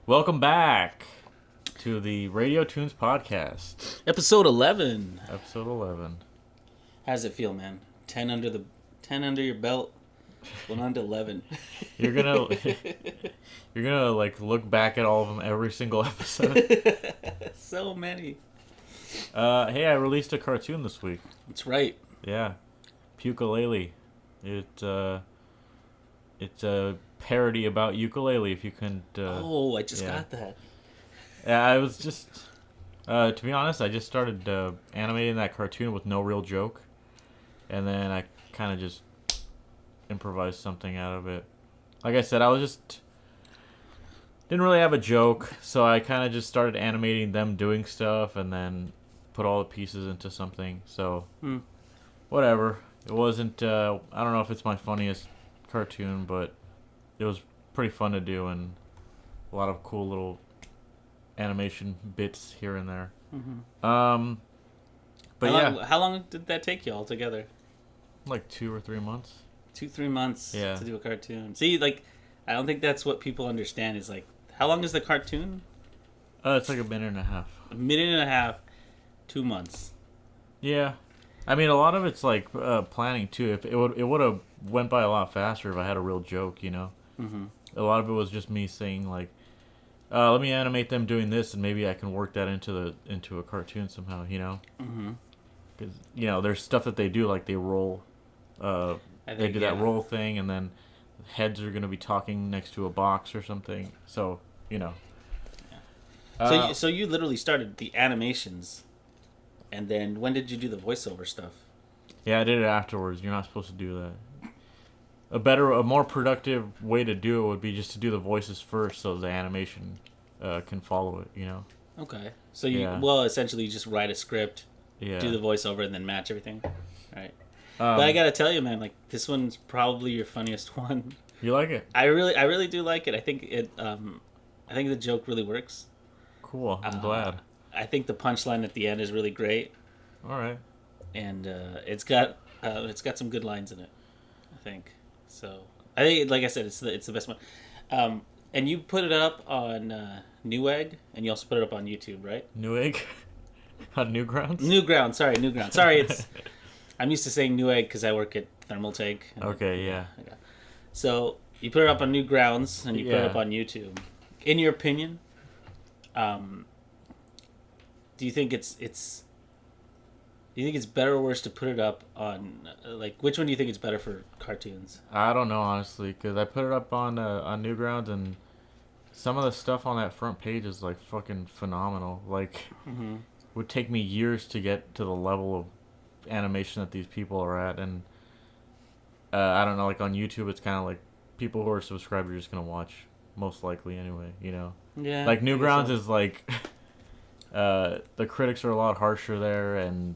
Welcome back to the Radio Toons podcast. Episode 11. Episode 11. How does it feel, man? 10 under your belt, going on to 11. You're gonna like look back at all of them every single episode. So many. Hey, I released a cartoon this week. That's right. Yeah, Pukulele. It's a parody about ukulele. If you couldn't. I just got that. Yeah, I was just. To be honest, I just started animating that cartoon with no real joke, and then I kind of just improvised something out of it. Like I said, didn't really have a joke, so I kind of just started animating them doing stuff, and then put all the pieces into something. So, whatever. It wasn't. I don't know if it's my funniest cartoon, but it was pretty fun to do, and a lot of cool little animation bits here and there. Mm-hmm. But how long did that take you all together? Like 2 or 3 months. 2-3 months to do a cartoon. See, like, I don't think that's what people understand. Is like, how long is the cartoon? It's like a minute and a half. A minute and a half, 2 months. Yeah, I mean, a lot of it's like planning too. If it would have went by a lot faster if I had a real joke, you know. Mm-hmm. A lot of it was just me saying like, let me animate them doing this, and maybe I can work that into a cartoon somehow, you know. Mm-hmm. Because there's stuff that they do, like they roll. They do that roll thing, and then heads are going to be talking next to a box or something. So, Yeah. So you literally started the animations, and then when did you do the voiceover stuff? Yeah, I did it afterwards. You're not supposed to do that. A more productive way to do it would be just to do the voices first, so the animation can follow it. You know. Okay. So you essentially just write a script, do the voiceover, and then match everything. Right. But I gotta tell you, man, like this one's probably your funniest one. You like it? I really do like it. I think I think the joke really works. Cool. I'm glad. I think the punchline at the end is really great. All right. And it's got some good lines in it, I think. So I think, like I said, it's the best one. And you put it up on Newegg, and you also put it up on YouTube, right? Newegg? On Newgrounds? Newgrounds. Sorry, it's. I'm used to saying Newegg because I work at Thermaltake. Okay, yeah. So you put it up on Newgrounds, and you put it up on YouTube. In your opinion, do you think it's better or worse to put it up on, like, which one do you think is better for cartoons? I don't know, honestly, because I put it up on Newgrounds, and some of the stuff on that front page is like fucking phenomenal. Like, would take me years to get to the level of animation that these people are at, and I don't know, like on YouTube it's kind of like people who are subscribed are just gonna watch, most likely anyway, you know. Yeah, like Newgrounds is like the critics are a lot harsher there, and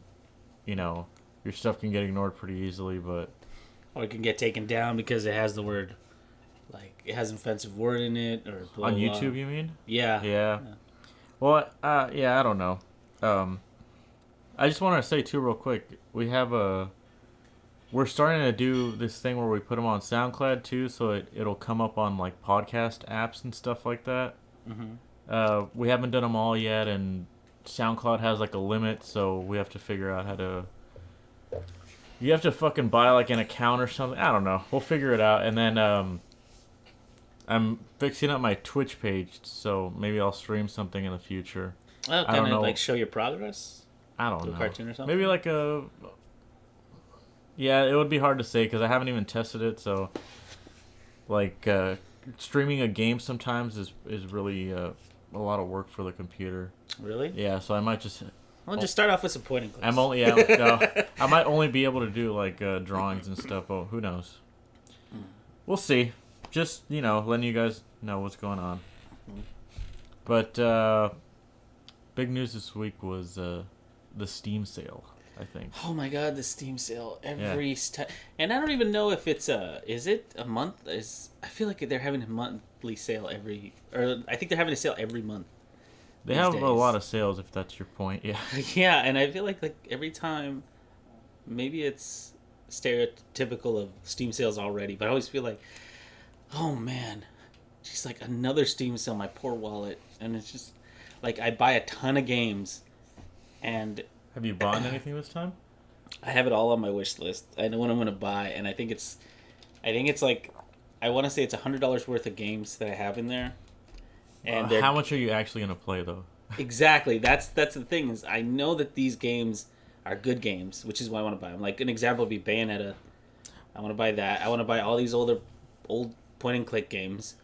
your stuff can get ignored pretty easily, but or it can get taken down because it has the word, like it has an offensive word in it, or blah, on blah. YouTube you mean? Yeah. Well, I don't know. I just want to say too, real quick, we're starting to do this thing where we put them on SoundCloud too, so it'll come up on like podcast apps and stuff like that. We haven't done them all yet, and SoundCloud has like a limit, so we have to figure out how to. You have to fucking buy like an account or something. I don't know. We'll figure it out, and then I'm fixing up my Twitch page, so maybe I'll stream something in the future. Oh, I don't know. Like show your progress? I don't know. A cartoon or something? Maybe like a. Yeah, it would be hard to say because I haven't even tested it. So, like, streaming a game sometimes is really a lot of work for the computer. Really? Yeah, so I might just. Well, just start off with some pointing clips. I might only be able to do like drawings and stuff. But who knows? We'll see. Just letting you guys know what's going on. But big news this week was the Steam sale, I think. Oh my god, the Steam sale and I don't even know if it's is it a month? I feel like they're having a monthly sale I think they're having a sale every month. They have a lot of sales, if that's your point. Yeah. Yeah, and I feel like every time, maybe it's stereotypical of Steam sales already, but I always feel like, oh man, she's like, another Steam sale, my poor wallet. And it's just like I buy a ton of games, and Have you bought anything this time? I have it all on my wish list. I know what I'm gonna buy, and I think it's like, I want to say it's $100 worth of games that I have in there. And how much are you actually gonna play though? Exactly. That's the thing, is I know that these games are good games, which is why I want to buy them. Like an example would be Bayonetta. I want to buy that. I want to buy all these old point and click games.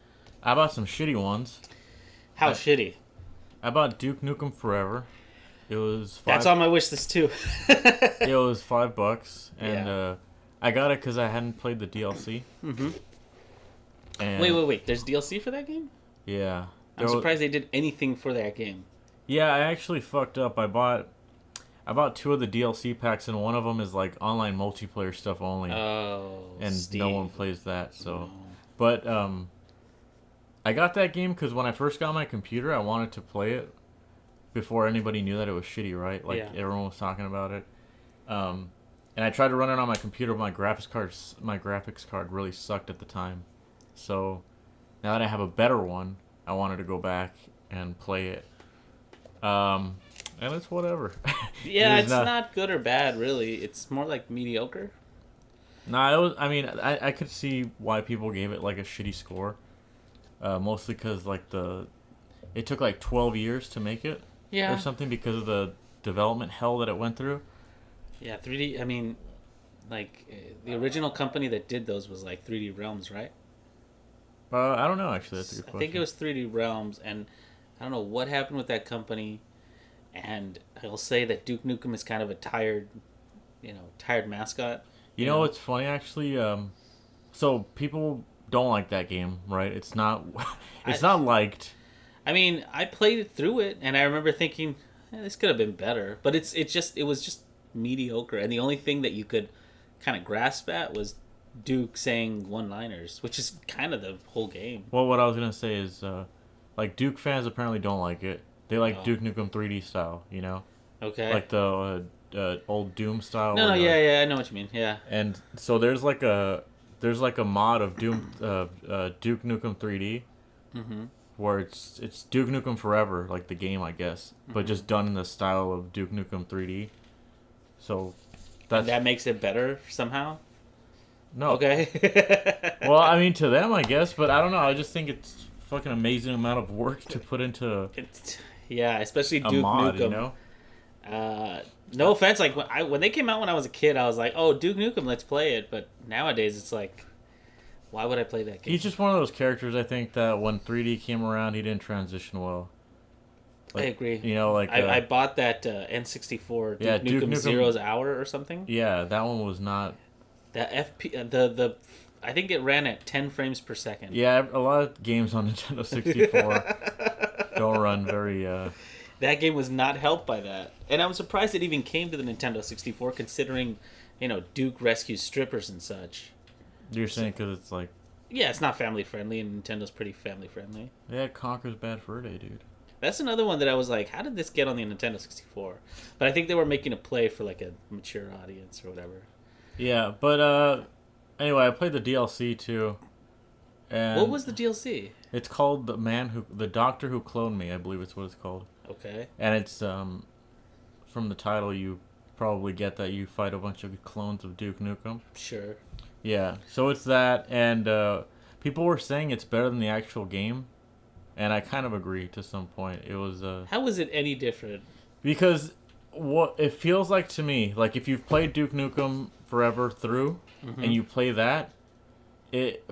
I bought some shitty ones. How shitty? I bought Duke Nukem Forever. It was That's on my wish list too. It was $5, and Yeah. I got it because I hadn't played the DLC. Mm-hmm. And Wait. There's DLC for that game? Yeah. I'm surprised they did anything for that game. Yeah, I actually fucked up. I bought 2 of the DLC packs, and one of them is like online multiplayer stuff only. Oh, and Steve. no one plays that. So, No. but I got that game because when I first got my computer, I wanted to play it before anybody knew that it was shitty, right? Like Yeah. everyone was talking about it. And I tried to run it on my computer, but my graphics card really sucked at the time. So now that I have a better one, I wanted to go back and play it. And it's whatever. Yeah, it's not good or bad, really. It's more like mediocre. Nah, it was. I mean, I could see why people gave it like a shitty score. Mostly because like it took like 12 years to make it. Yeah. Or something because of the development hell that it went through. Yeah, 3D. I mean, like the original company that did those was like 3D Realms, right? I don't know, actually. That's a good question. I think it was 3D Realms, and I don't know what happened with that company. And I'll say that Duke Nukem is kind of a tired mascot. You know what's funny, actually? So people don't like that game, right? It's not. It's not liked. I mean, I played it through it, and I remember thinking, this could have been better. But it was just mediocre, and the only thing that you could kind of grasp at was Duke saying one-liners, which is kind of the whole game. Well, what I was gonna say is, like Duke fans apparently don't like it. They like Duke Nukem 3D style, you know, Okay. like the old Doom style. No, yeah, I know what you mean. Yeah. And so there's like a mod of Duke Nukem 3D, where it's Duke Nukem Forever, like the game, I guess, but just done in the style of Duke Nukem 3D. So that makes it better somehow. No. Okay. Well, I mean, to them, I guess, but I don't know. I just think it's fucking amazing amount of work to put into yeah, especially a Duke mod, Nukem. you know? No offense, like when they came out when I was a kid, I was like, "Oh, Duke Nukem, let's play it." But nowadays, it's like, why would I play that game? He's just one of those characters. I think that when 3D came around, he didn't transition well. Like, I agree. You know, like I bought that N64 Duke Nukem Zero's Hour or something. Yeah, that one was not. That the I think it ran at 10 frames per second. Yeah, a lot of games on Nintendo 64 don't run very. That game was not helped by that, and I'm surprised it even came to the Nintendo 64, considering, Duke rescues strippers and such. You're saying because it's like. Yeah, it's not family friendly, and Nintendo's pretty family friendly. Yeah, Conker's Bad Fur Day, dude. That's another one that I was like, how did this get on the Nintendo 64? But I think they were making a play for like a mature audience or whatever. Yeah, but anyway, I played the DLC too. And what was the DLC? It's called the Doctor Who Cloned Me, I believe it's what it's called. Okay. And it's from the title you probably get that you fight a bunch of clones of Duke Nukem. Sure. Yeah, so it's that, and people were saying it's better than the actual game, and I kind of agree to some point. It was How was it any different? because what it feels like to me, like if you've played Duke Nukem Forever through, and you play that, it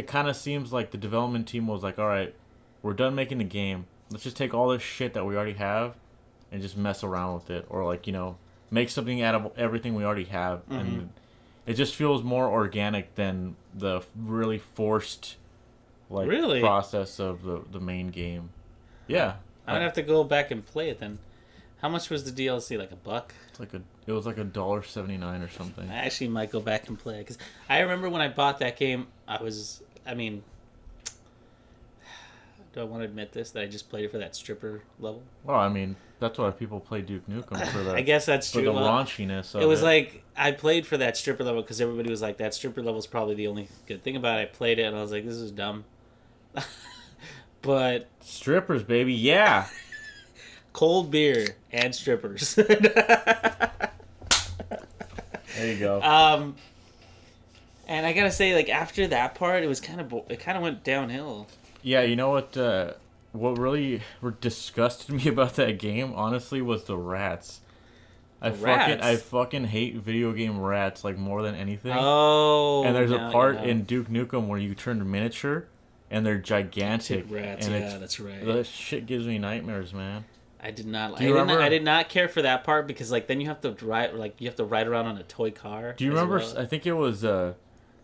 kind of seems like the development team was like, all right, we're done making the game. Let's just take all this shit that we already have and just mess around with it, or like make something out of everything we already have, and it just feels more organic than the really forced process of the main game. Yeah, I'm gonna have to go back and play it then. How much was the DLC? Like $1? It was like $1.79 or something. I actually might go back and play it because I remember when I bought that game, do I want to admit this, that I just played it for that stripper level? Well, I mean, that's why people play Duke Nukem for that. I guess that's true. For the raunchiness of it. It was like, I played for that stripper level because everybody was like, that stripper level is probably the only good thing about it. I played it and I was like, this is dumb. But strippers, baby, yeah. Cold beer and strippers. There you go. And I gotta say, like after that part, it kind of went downhill. Yeah, you know what really disgusted me about that game, honestly, was the rats. I fucking hate video game rats like more than anything. Oh, and there's a part in Duke Nukem where you turn miniature, and they're gigantic. Rats, and that's right. That shit gives me nightmares, man. I did not. I did not care for that part because like then you have to ride around on a toy car. Do you remember? Well. I think it was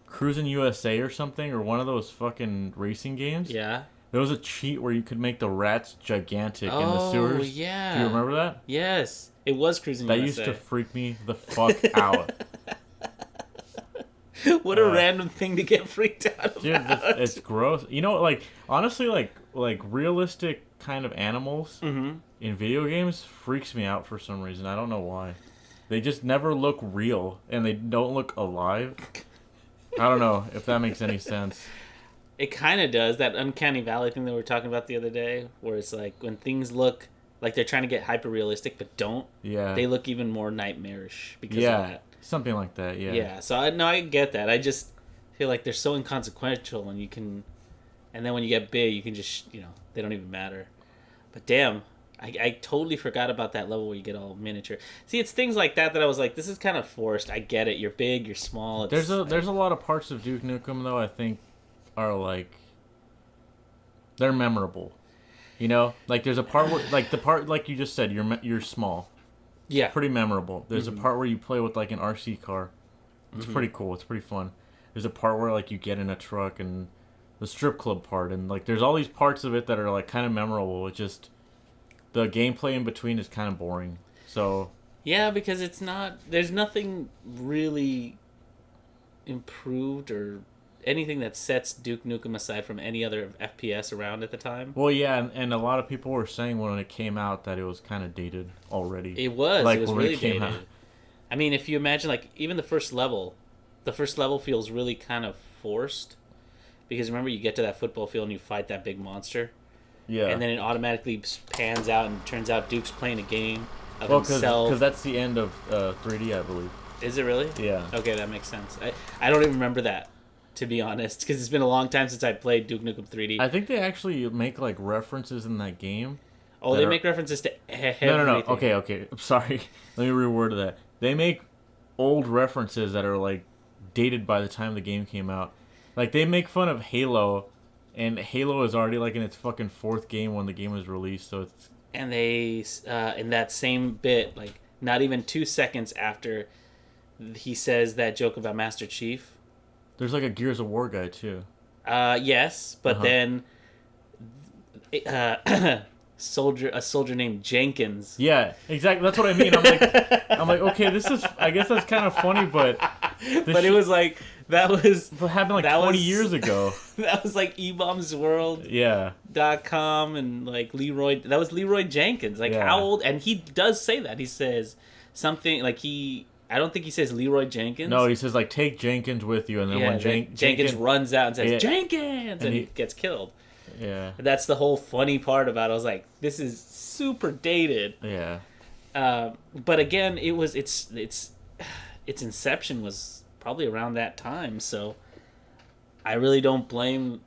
Cruising USA or something, or one of those fucking racing games. Yeah. There was a cheat where you could make the rats gigantic in the sewers. Oh yeah. Do you remember that? Yes, it was Cruising USA. That used to freak me the fuck out. What a random thing to get freaked out about. Dude, it's gross. You know, like honestly, like realistic kind of animals in video games freaks me out for some reason. I don't know why. They just never look real, and they don't look alive. I don't know if that makes any sense. It kind of does. That uncanny valley thing that we were talking about the other day, where it's like when things look like they're trying to get hyper realistic but don't. Yeah. They look even more nightmarish because of that. Something like that. Yeah. Yeah. So I get that. I just feel like they're so inconsequential, and then when you get big, you can just they don't even matter. But damn, I totally forgot about that level where you get all miniature. See, it's things like that I was like, this is kind of forced. I get it. You're big. You're small. There's a lot of parts of Duke Nukem though I think are like they're memorable. You know, like there's a part where like the part like you just said you're small. Yeah. It's pretty memorable. There's a part where you play with like an RC car. It's pretty cool. It's pretty fun. There's a part where like you get in a truck and the strip club part and like there's all these parts of it that are like kind of memorable. It's just the gameplay in between is kind of boring. So yeah, because there's nothing really improved or anything that sets Duke Nukem aside from any other FPS around at the time. Well, yeah, and a lot of people were saying when it came out that it was kind of dated already. It was. Like, it was really dated. Out. I mean, if you imagine, like, even the first level feels really kind of forced. Because remember, you get to that football field and you fight that big monster. Yeah. And then it automatically pans out and turns out Duke's playing a game of himself. Because that's the end of 3D, I believe. Is it really? Yeah. Okay, that makes sense. I don't even remember that, to be honest, because it's been a long time since I played Duke Nukem 3D. I think they actually make like references in that game. Oh, they make references to everything. No. Okay. I'm sorry. Let me reword that. They make old references that are like dated by the time the game came out. Like they make fun of Halo, and Halo is already like in its fucking fourth game when the game was released. So it's and they in that same bit, like not even 2 seconds after he says that joke about Master Chief. There's like a Gears of War guy too. Yes, but then a soldier named Jenkins. Yeah, exactly. That's what I mean. I'm like, okay, this is. I guess that's kind of funny, but it was like that was happened like 20 years ago. That was like eBombsWorld. Yeah. .com and like Leroy. That was Leroy Jenkins. Like how old? And he does say that. He says something like I don't think he says Leroy Jenkins. No, he says like take Jenkins with you, and then when Jenkins runs out and says Jenkins, and he gets killed. Yeah, that's the whole funny part about it. I was like, this is super dated. Yeah, but again, its inception was probably around that time, so I really don't blame.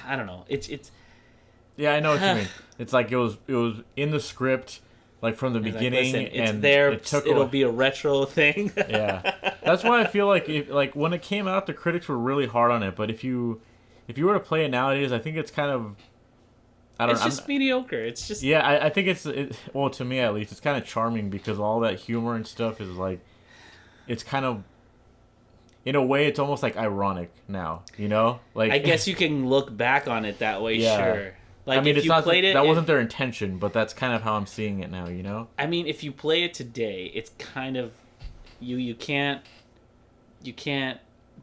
I don't know. It's. Yeah, I know what you mean. It's like it was in the script. Like from the beginning, like, listen, it's there. It'll be a retro thing. Yeah, that's why I feel like when it came out, the critics were really hard on it. But if you were to play it nowadays, I think it's kind of It's just mediocre. It's just I think well, to me at least, it's kind of charming because all that humor and stuff is like, it's kind of in a way, it's almost like ironic now. You know, like I guess you can look back on it that way. Yeah. Sure. Like, I mean, if you played it... That wasn't their intention, but that's kind of how I'm seeing it now, you know? I mean, if you play it today, it's kind of... You can't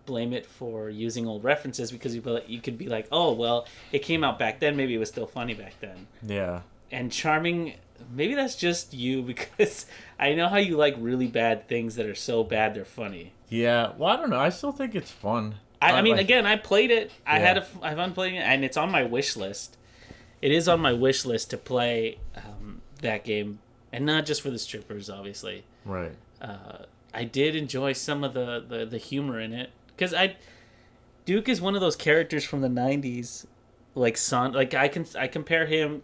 blame it for using old references because you could be like, oh, well, it came out back then. Maybe it was still funny back then. Yeah. And charming... Maybe that's just you because I know how you like really bad things that are so bad they're funny. Yeah. Well, I don't know. I still think it's fun. I mean, again, I played it. I had fun playing it, and it's on my wish list. it is on my wish list to play that game, and not just for the strippers, obviously. Right. I did enjoy some of the humor in it because Duke is one of those characters from the '90s, like Like I compare him,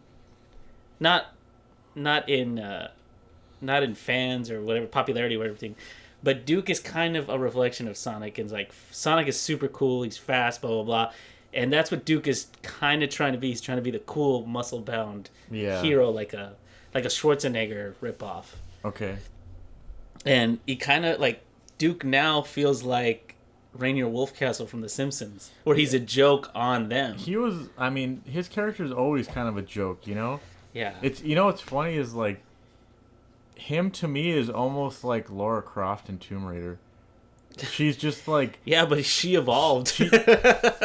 not in fans or whatever popularity or everything, but Duke is kind of a reflection of Sonic, and like Sonic is super cool, he's fast, blah blah blah, and that's what Duke is kind of trying to be. He's trying to be the cool, muscle bound hero, like a Schwarzenegger ripoff. Okay. And he kind of like Duke now feels like Rainier Wolfcastle from The Simpsons, where he's a joke on them. His character is always kind of a joke, you know? Yeah. It's what's funny is like him to me is almost like Lara Croft in Tomb Raider. She's just like yeah, but she evolved.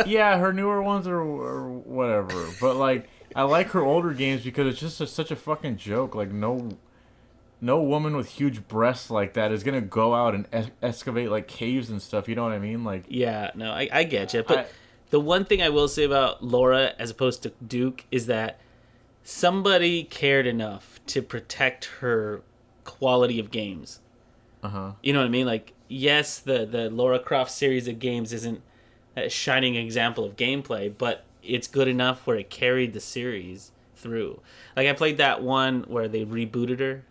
Yeah, her newer ones are whatever, but like I like her older games because it's just such a fucking joke. Like no woman with huge breasts like that is gonna go out and excavate like caves and stuff. You know what I mean? Like yeah, no, I get you. But the one thing I will say about Laura as opposed to Duke is that somebody cared enough to protect her quality of games. You know what I mean? Like yes, the Lara Croft series of games isn't a shining example of gameplay, but it's good enough where it carried the series through. Like I played that one where they rebooted her.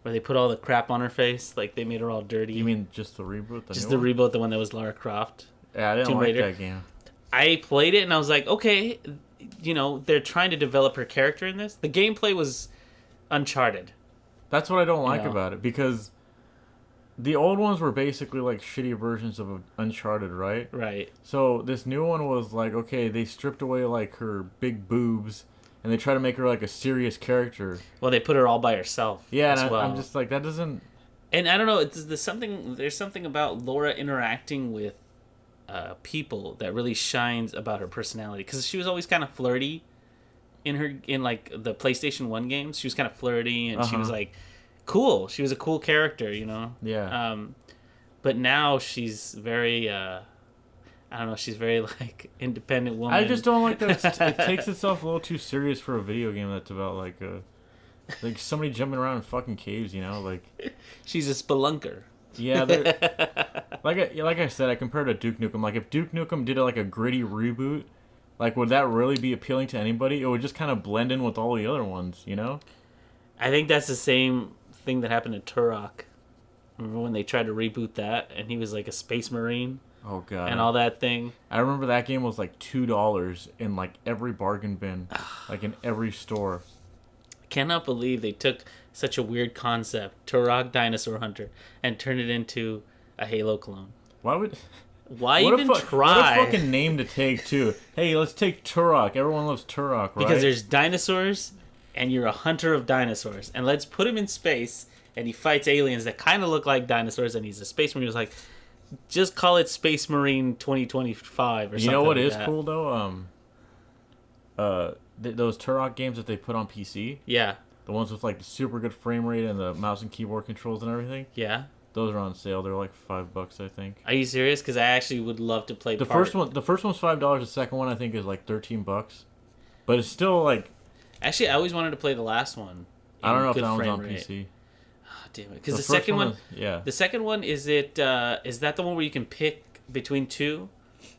Where they put all the crap on her face, like they made her all dirty. You mean just the reboot? Reboot, the one that was Lara Croft. Yeah, I didn't like that game. I played it and I was like, okay, they're trying to develop her character in this. The gameplay was Uncharted. That's what I don't like about it, because the old ones were basically like shitty versions of Uncharted, right? Right. So this new one was like, okay, they stripped away like her big boobs. And they try to make her like a serious character. Well, they put her all by herself. Yeah, and I'm just like, that doesn't. And I don't know. There's something about Laura interacting with people that really shines about her personality. Because she was always kind of flirty in like the PlayStation 1 games. She was kind of flirty, and she was like cool. She was a cool character, you know. Yeah. But now she's very. I don't know. She's very like independent woman. I just don't like that it takes itself a little too serious for a video game that's about like somebody jumping around in fucking caves. You know, like she's a spelunker. Yeah, like I said, I compared to Duke Nukem. Like if Duke Nukem did like a gritty reboot, like would that really be appealing to anybody? It would just kind of blend in with all the other ones. You know. I think that's the same thing that happened to Turok. Remember when they tried to reboot that, and he was like a space marine. Oh god. And all that thing. I remember that game was like $2 in like every bargain bin, like in every store. I cannot believe they took such a weird concept, Turok Dinosaur Hunter, and turned it into a Halo clone. Why even try? What a fucking name to take too. Hey, let's take Turok. Everyone loves Turok, right? Because there's dinosaurs, and you're a hunter of dinosaurs, and let's put him in space, and he fights aliens that kind of look like dinosaurs, and he's a space marine. He was like, just call it Space Marine 2025 or something. You know what like is that. cool though? Those Turok games that they put on PC. Yeah. The ones with like the super good frame rate and the mouse and keyboard controls and everything. Yeah. Those are on sale. They're like $5, I think. Are you serious? Because I actually would love to play. The first one's $5. The second one I think is like $13. But it's still like. Actually, I always wanted to play the last one. I don't know if that one's on PC. Damn it! Because the second one, yeah. The second one is that the one where you can pick between two?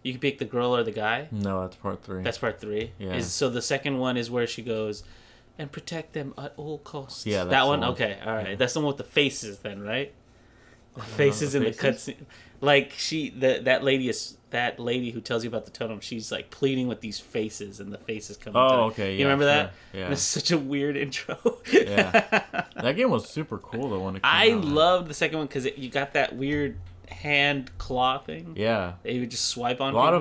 You can pick the girl or the guy. No, that's part 3. That's part 3. Yeah. So the second one is where she goes, and protect them at all costs. Yeah, that's that one. the one. Okay, all right. Yeah. That's the one with the faces, then, right? The faces in the cutscene. Like that lady who tells you about the totem. She's like pleading with these faces, and the faces come. Oh, okay. You remember that? Yeah. It's such a weird intro. Yeah. That game was super cool though when it came I out. loved the second one because you got that weird hand claw thing. Yeah. That you would just swipe on a lot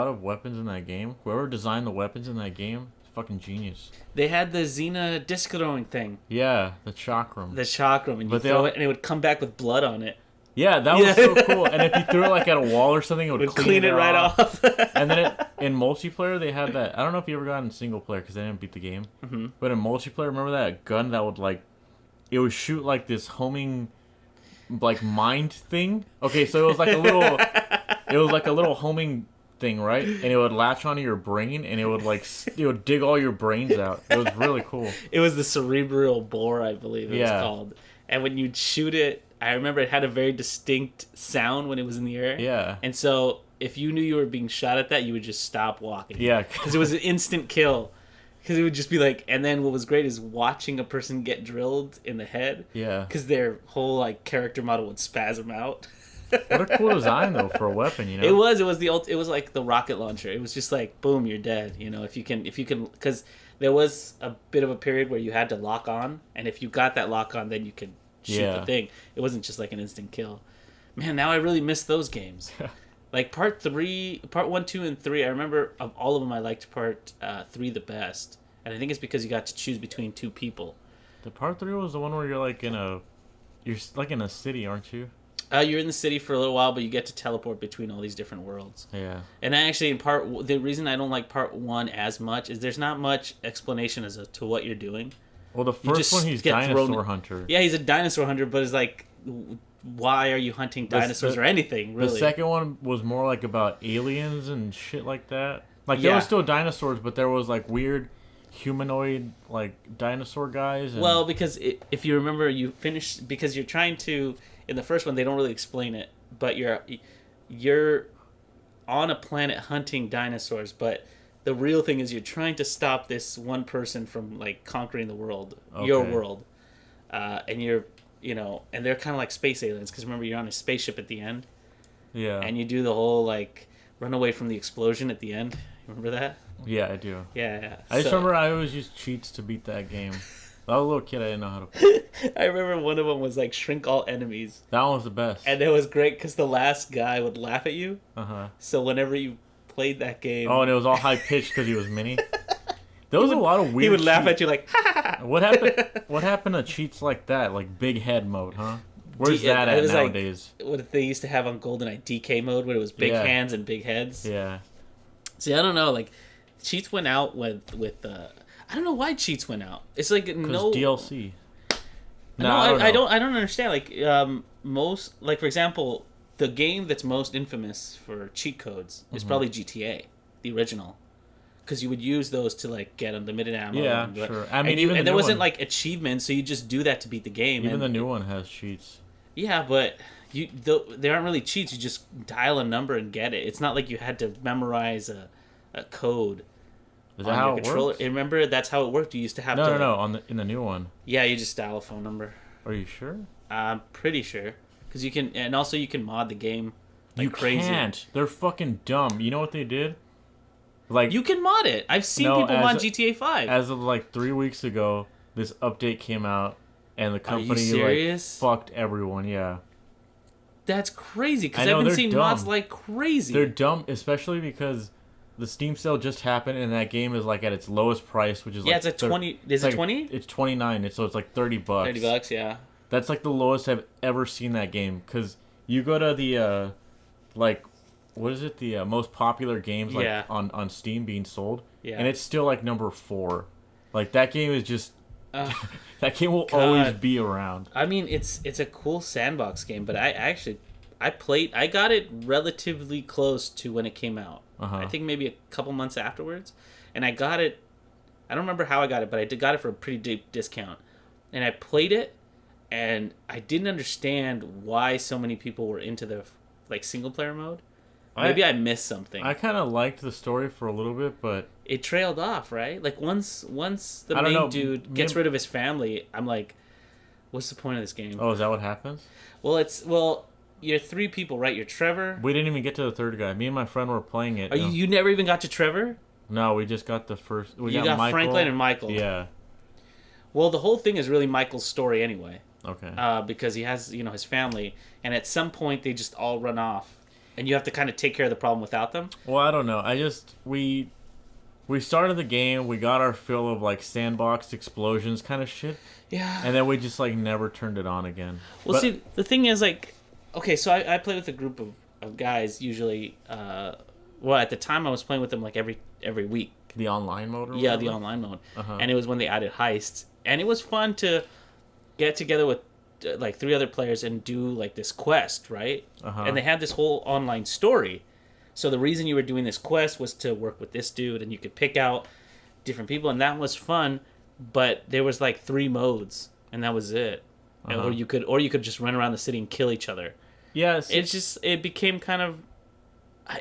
of weapons in that game. Whoever designed the weapons in that game is fucking genius. They had the Xena disc throwing thing. Yeah, the chakram. And you throw it and it would come back with blood on it. Yeah, that was so cool. And if you threw it like at a wall or something, it would clean it right off. And then in multiplayer, they had that. I don't know if you ever got in single player because they didn't beat the game. Mm-hmm. But in multiplayer, remember that gun that would like, it would shoot like this homing, like mind thing. Okay, so it was like a little homing thing, right? And it would latch onto your brain, and it would like it would dig all your brains out. It was really cool. It was the cerebral bore, I believe it was called. And when you'd shoot it, I remember it had a very distinct sound when it was in the air. Yeah. And so if you knew you were being shot at that, you would just stop walking. Yeah. Because it was an instant kill. Because it would just be like, and then what was great is watching a person get drilled in the head. Yeah. Because their whole like character model would spasm out. What a cool design though for a weapon, you know. It was like the rocket launcher. It was just like boom, you're dead. You know, if you can, because there was a bit of a period where you had to lock on, and if you got that lock on, then you could shoot the thing. It wasn't just like an instant kill. Man, now I really miss those games. Like part 1, 2, and 3. I remember of all of them, I liked part 3 the best, and I think it's because you got to choose between 2 people. The part 3 was the one where you're like in a city, aren't you? You're in the city for a little while, but you get to teleport between all these different worlds. Yeah. And actually, the reason I don't like part 1 as much is there's not much explanation as to what you're doing. Well, the first one, he's dinosaur hunter. Yeah, he's a dinosaur hunter, but it's like, why are you hunting dinosaurs or anything, really? The second one was more like about aliens and shit like that. Like, there were still dinosaurs, but there was like weird humanoid like dinosaur guys. And... Well, because if you remember, because you're trying to... In the first one, they don't really explain it, but you're on a planet hunting dinosaurs, but the real thing is you're trying to stop this one person from like conquering the world, your world, and and they're kind of like space aliens, because remember, you're on a spaceship at the end, and you do the whole like run away from the explosion at the end. Remember that? Yeah, I do. Yeah. I just remember I always used cheats to beat that game. I was a little kid, I didn't know how to play. I remember one of them was like shrink all enemies. That one was the best. And it was great because the last guy would laugh at you. Uh-huh. So whenever you played that game... Oh, and it was all high-pitched because he was mini? There was a lot of weird He would laugh cheats. at you like, ha! What happened to cheats like that? Like big head mode, huh? Where's that at nowadays? Like what they used to have on GoldenEye, DK mode, where it was big hands and big heads. Yeah. See, I don't know, like, cheats went out with I don't know why cheats went out. It's like DLC. No, I don't understand. Like most, like for example, the game that's most infamous for cheat codes is probably GTA, the original, because you would use those to like get unlimited ammo. Yeah, sure. I mean, even there wasn't like achievements, so you just do that to beat the game. Even the new one has cheats. Yeah, but they aren't really cheats. You just dial a number and get it. It's not like you had to memorize a code. Is that how it works? Remember, that's how it worked. You used to have No. In the new one. Yeah, you just dial a phone number. Are you sure? I'm pretty sure, because you can, and also you can mod the game. Like you crazy. Can't. They're fucking dumb. You know what they did? Like you can mod it. I've seen people mod GTA 5. As of like 3 weeks ago, this update came out, and the company like fucked everyone. Yeah. That's crazy, because I've been seeing mods like crazy. They're dumb, especially because the Steam sale just happened, and that game is like at its lowest price, which is it's at 20. Is it 20? It's $29, so it's like $30. $30, yeah. That's like the lowest I've ever seen that game, because you go to the like, what is it? The most popular games like on Steam being sold, and it's still like number 4. Like that game is just that game will always be around. I mean, it's a cool sandbox game, but I got it relatively close to when it came out. I think maybe a couple months afterwards, and I got it. I don't remember how I got it, but I got it for a pretty deep discount, and I played it, and I didn't understand why so many people were into the like single player mode. Maybe I missed something. I kind of liked the story for a little bit, but it trailed off, right? Like once the main dude gets rid of his family, I'm like, what's the point of this game? Oh, is that what happens? Well, you're 3 people, right? You're Trevor. We didn't even get to the third guy. Me and my friend were playing it. You never even got to Trevor? No, we just got the first. You got Michael. Franklin and Michael. Yeah. Well, the whole thing is really Michael's story anyway. Okay. Because he has, his family, and at some point they just all run off, and you have to kind of take care of the problem without them. Well, I don't know. We started the game. We got our fill of like sandbox explosions kind of shit. Yeah. And then we just like never turned it on again. Well, see, the thing is like. Okay, so I play with a group of guys usually. At the time I was playing with them like every week. The online mode? Or whatever? The online mode. And it was when they added heists. And it was fun to get together with like 3 other players and do like this quest, right? And they had this whole online story. So the reason you were doing this quest was to work with this dude, and you could pick out different people, and that was fun. But there was like 3 modes, and that was it. Uh-huh. Or you could just run around the city and kill each other. Yes. It became kind of,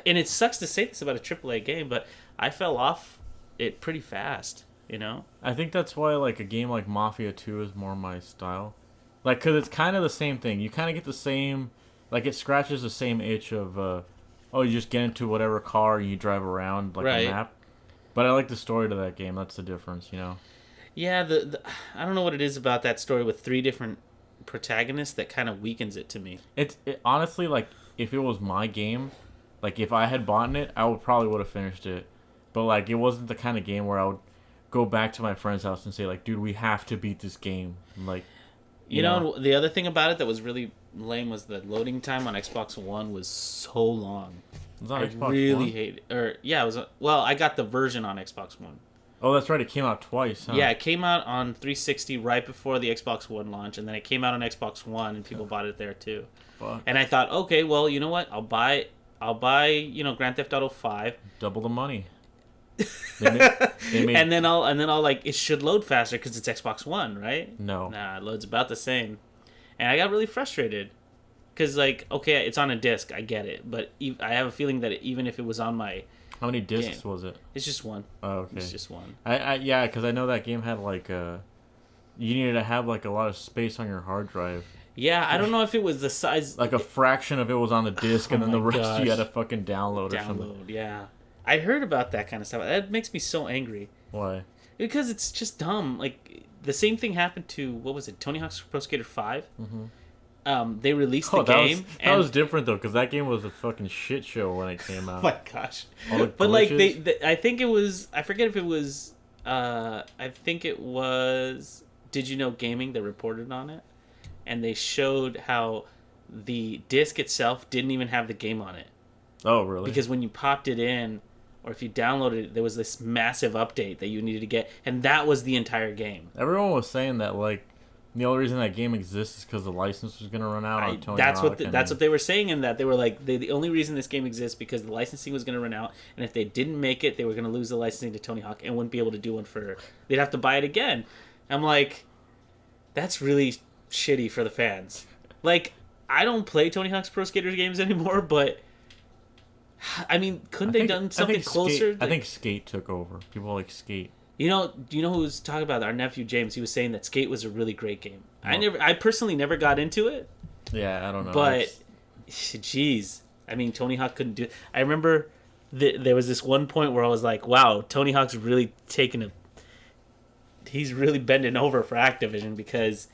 and it sucks to say this about a AAA game, but I fell off it pretty fast. You know. I think that's why like a game like Mafia 2 is more my style. Like, cause it's kind of the same thing. You kind of get the same, like it scratches the same itch of, you just get into whatever car and you drive around like a map. But I like the story to that game. That's the difference, you know. Yeah, I don't know what it is about that story with 3 different protagonists that kind of weakens it to me. It honestly, like, if it was my game, like if I had bought it, I would have finished it. But like, it wasn't the kind of game where I would go back to my friend's house and say like, dude, we have to beat this game. Like, you know, the other thing about it that was really lame was the loading time on Xbox One was so long. It was on Xbox really One? hate it. Or yeah, it was. Well, I got the version on Xbox One. Oh, that's right. It came out twice, huh? Yeah, it came out on 360 right before the Xbox One launch, and then it came out on Xbox One, and people bought it there too. Fuck. And I thought, okay, well, you know what? I'll buy, Grand Theft Auto 5. Double the money. They made... and then I'll like, it should load faster because it's Xbox One, right? No. Nah, it loads about the same. And I got really frustrated because, like, okay, it's on a disc, I get it, but I have a feeling that even if it was on my How many discs was it? It's just one. Oh, okay. It's just one. Yeah, because I know that game had like you needed to have like a lot of space on your hard drive. Yeah, I don't know if it was the size. Like a fraction of it was on the disc, and then the rest you had to fucking download or something. Yeah. I heard about that kind of stuff. That makes me so angry. Why? Because it's just dumb. Like, the same thing happened to, what was it, Tony Hawk's Pro Skater 5? Mm-hmm. They released the game. That was different, though, because that game was a fucking shit show when it came out. Oh, my gosh. But, like, I think it was, I forget if it was, I think it was Did You Know Gaming that reported on it? And they showed how the disc itself didn't even have the game on it. Oh, really? Because when you popped it in, or if you downloaded it, there was this massive update that you needed to get, and that was the entire game. Everyone was saying that, like, the only reason that game exists is because the license was going to run out on Tony Hawk. That's what they were saying in that. They were like, the only reason this game exists because the licensing was going to run out, and if they didn't make it, they were going to lose the licensing to Tony Hawk and wouldn't be able to do one for... They'd have to buy it again. I'm like, that's really shitty for the fans. Like, I don't play Tony Hawk's Pro Skater games anymore, but... I mean, couldn't they done something closer? I think Skate took over. People like Skate. Do you know who was talking about? Our nephew James. He was saying that Skate was a really great game. No. I personally never got into it. Yeah, I don't know. But, jeez, I mean, Tony Hawk couldn't do it. I remember there was this one point where I was like, wow, Tony Hawk's really he's really bending over for Activision because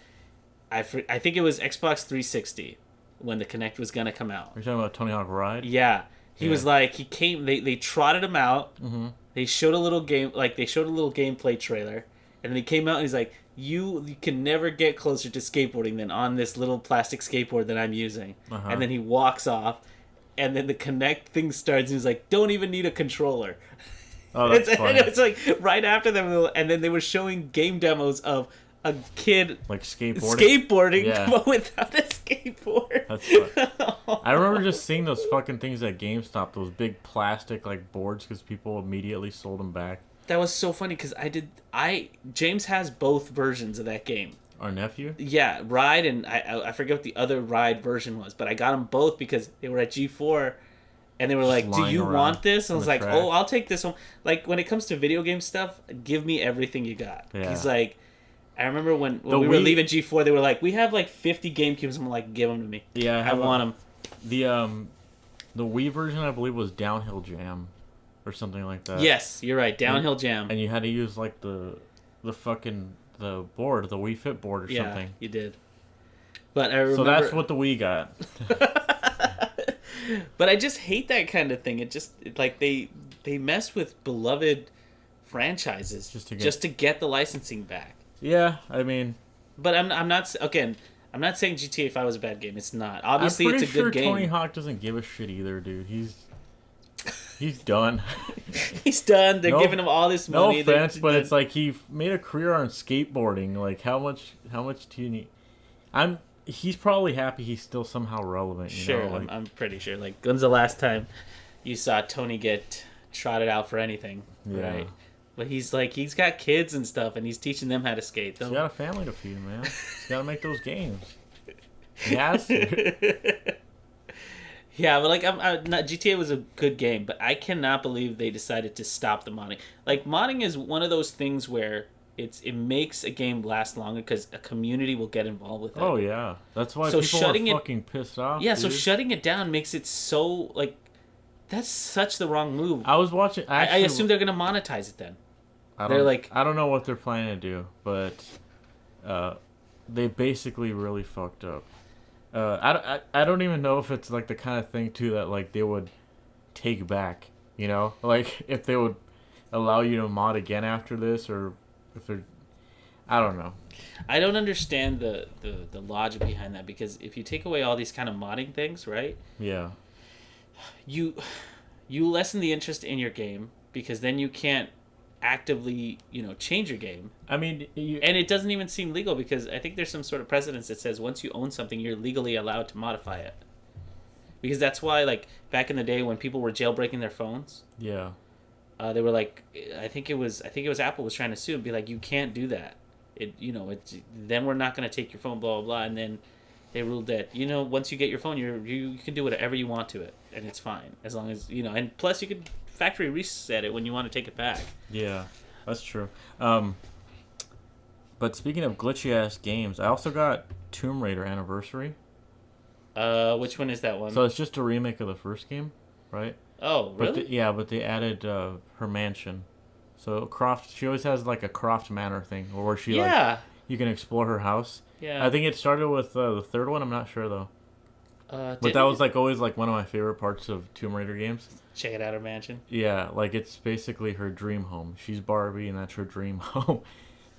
I think it was Xbox 360 when the Kinect was gonna come out. You're talking about Tony Hawk Ride? Yeah. He was like, he came, they trotted him out. Mm-hmm. They showed a little gameplay trailer. And then he came out and he's like, you can never get closer to skateboarding than on this little plastic skateboard that I'm using. Uh-huh. And then he walks off. And then the Kinect thing starts and he's like, don't even need a controller. Oh, that's funny. And it's like, right after them, and then they were showing game demos of a kid like skateboarding yeah. But without a skateboard. That's fun. I remember just seeing those fucking things at GameStop, those big plastic like boards, because people immediately sold them back. That was so funny because James has both versions of that game. Our nephew? Yeah, Ride, and I forget what the other Ride version was, but I got them both because they were at G4 and they were like, do you want this? And I was like, oh, I'll take this home. Like, when it comes to video game stuff, give me everything you got. Yeah. He's like, I remember when we were leaving G4, they were like, we have like 50 GameCubes. I'm like, give them to me. Yeah, I want them. The Wii version, I believe, was Downhill Jam or something like that. Yes, you're right, Downhill Jam. And you had to use like the board, the Wii Fit board or something. Yeah, you did. But I remember... So that's what the Wii got. But I just hate that kind of thing. Like they mess with beloved franchises just to get the licensing back. Yeah, I mean, but I'm not saying GTA 5 was a bad game. It's not. Obviously, it's a good game. Tony Hawk doesn't give a shit either, dude. He's done. He's done. They're giving him all this money. No offense, but it's like he made a career on skateboarding. Like how much do you need? He's probably happy he's still somehow relevant. You know? Like, I'm pretty sure. Like, when's the last time you saw Tony get trotted out for anything, right? But he's got kids and stuff, and he's teaching them how to skate. He's got a family to feed, man. He's got to make those games. He has to. Yeah, but GTA was a good game, but I cannot believe they decided to stop the modding. Like, modding is one of those things where it makes a game last longer because a community will get involved with it. Oh yeah, that's why people are fucking pissed off. Yeah, dude. So shutting it down makes it so that's such the wrong move. I was watching. I assume they're gonna monetize it then. I don't know what they're planning to do, but they basically really fucked up. I don't even know if it's like the kind of thing too that like they would take back, you know, like if they would allow you to mod again after this, or if they're, I don't know. I don't understand the logic behind that, because if you take away all these kind of modding things, right? Yeah. You lessen the interest in your game, because then you can't actively, change your game. I mean, and it doesn't even seem legal, because I think there's some sort of precedence that says once you own something, you're legally allowed to modify it. Because that's why, like, back in the day when people were jailbreaking their phones, yeah, they were like, I think it was Apple was trying to sue and be like, you can't do that. Then we're not going to take your phone, blah blah blah. And then they ruled that once you get your phone, you can do whatever you want to it, and it's fine as long as And plus, you could factory reset it when you want to take it back. Yeah, that's true. But speaking of glitchy ass games, I also got Tomb Raider Anniversary. Which one is that one? So it's just a remake of the first game, right? Oh, really? But they added her mansion. So Croft, she always has like a Croft Manor thing, where she you can explore her house. Yeah. I think it started with the third one. I'm not sure though. But that was like always like one of my favorite parts of Tomb Raider games. Check it out, her mansion. Yeah, like it's basically her dream home. She's Barbie, and that's her dream home.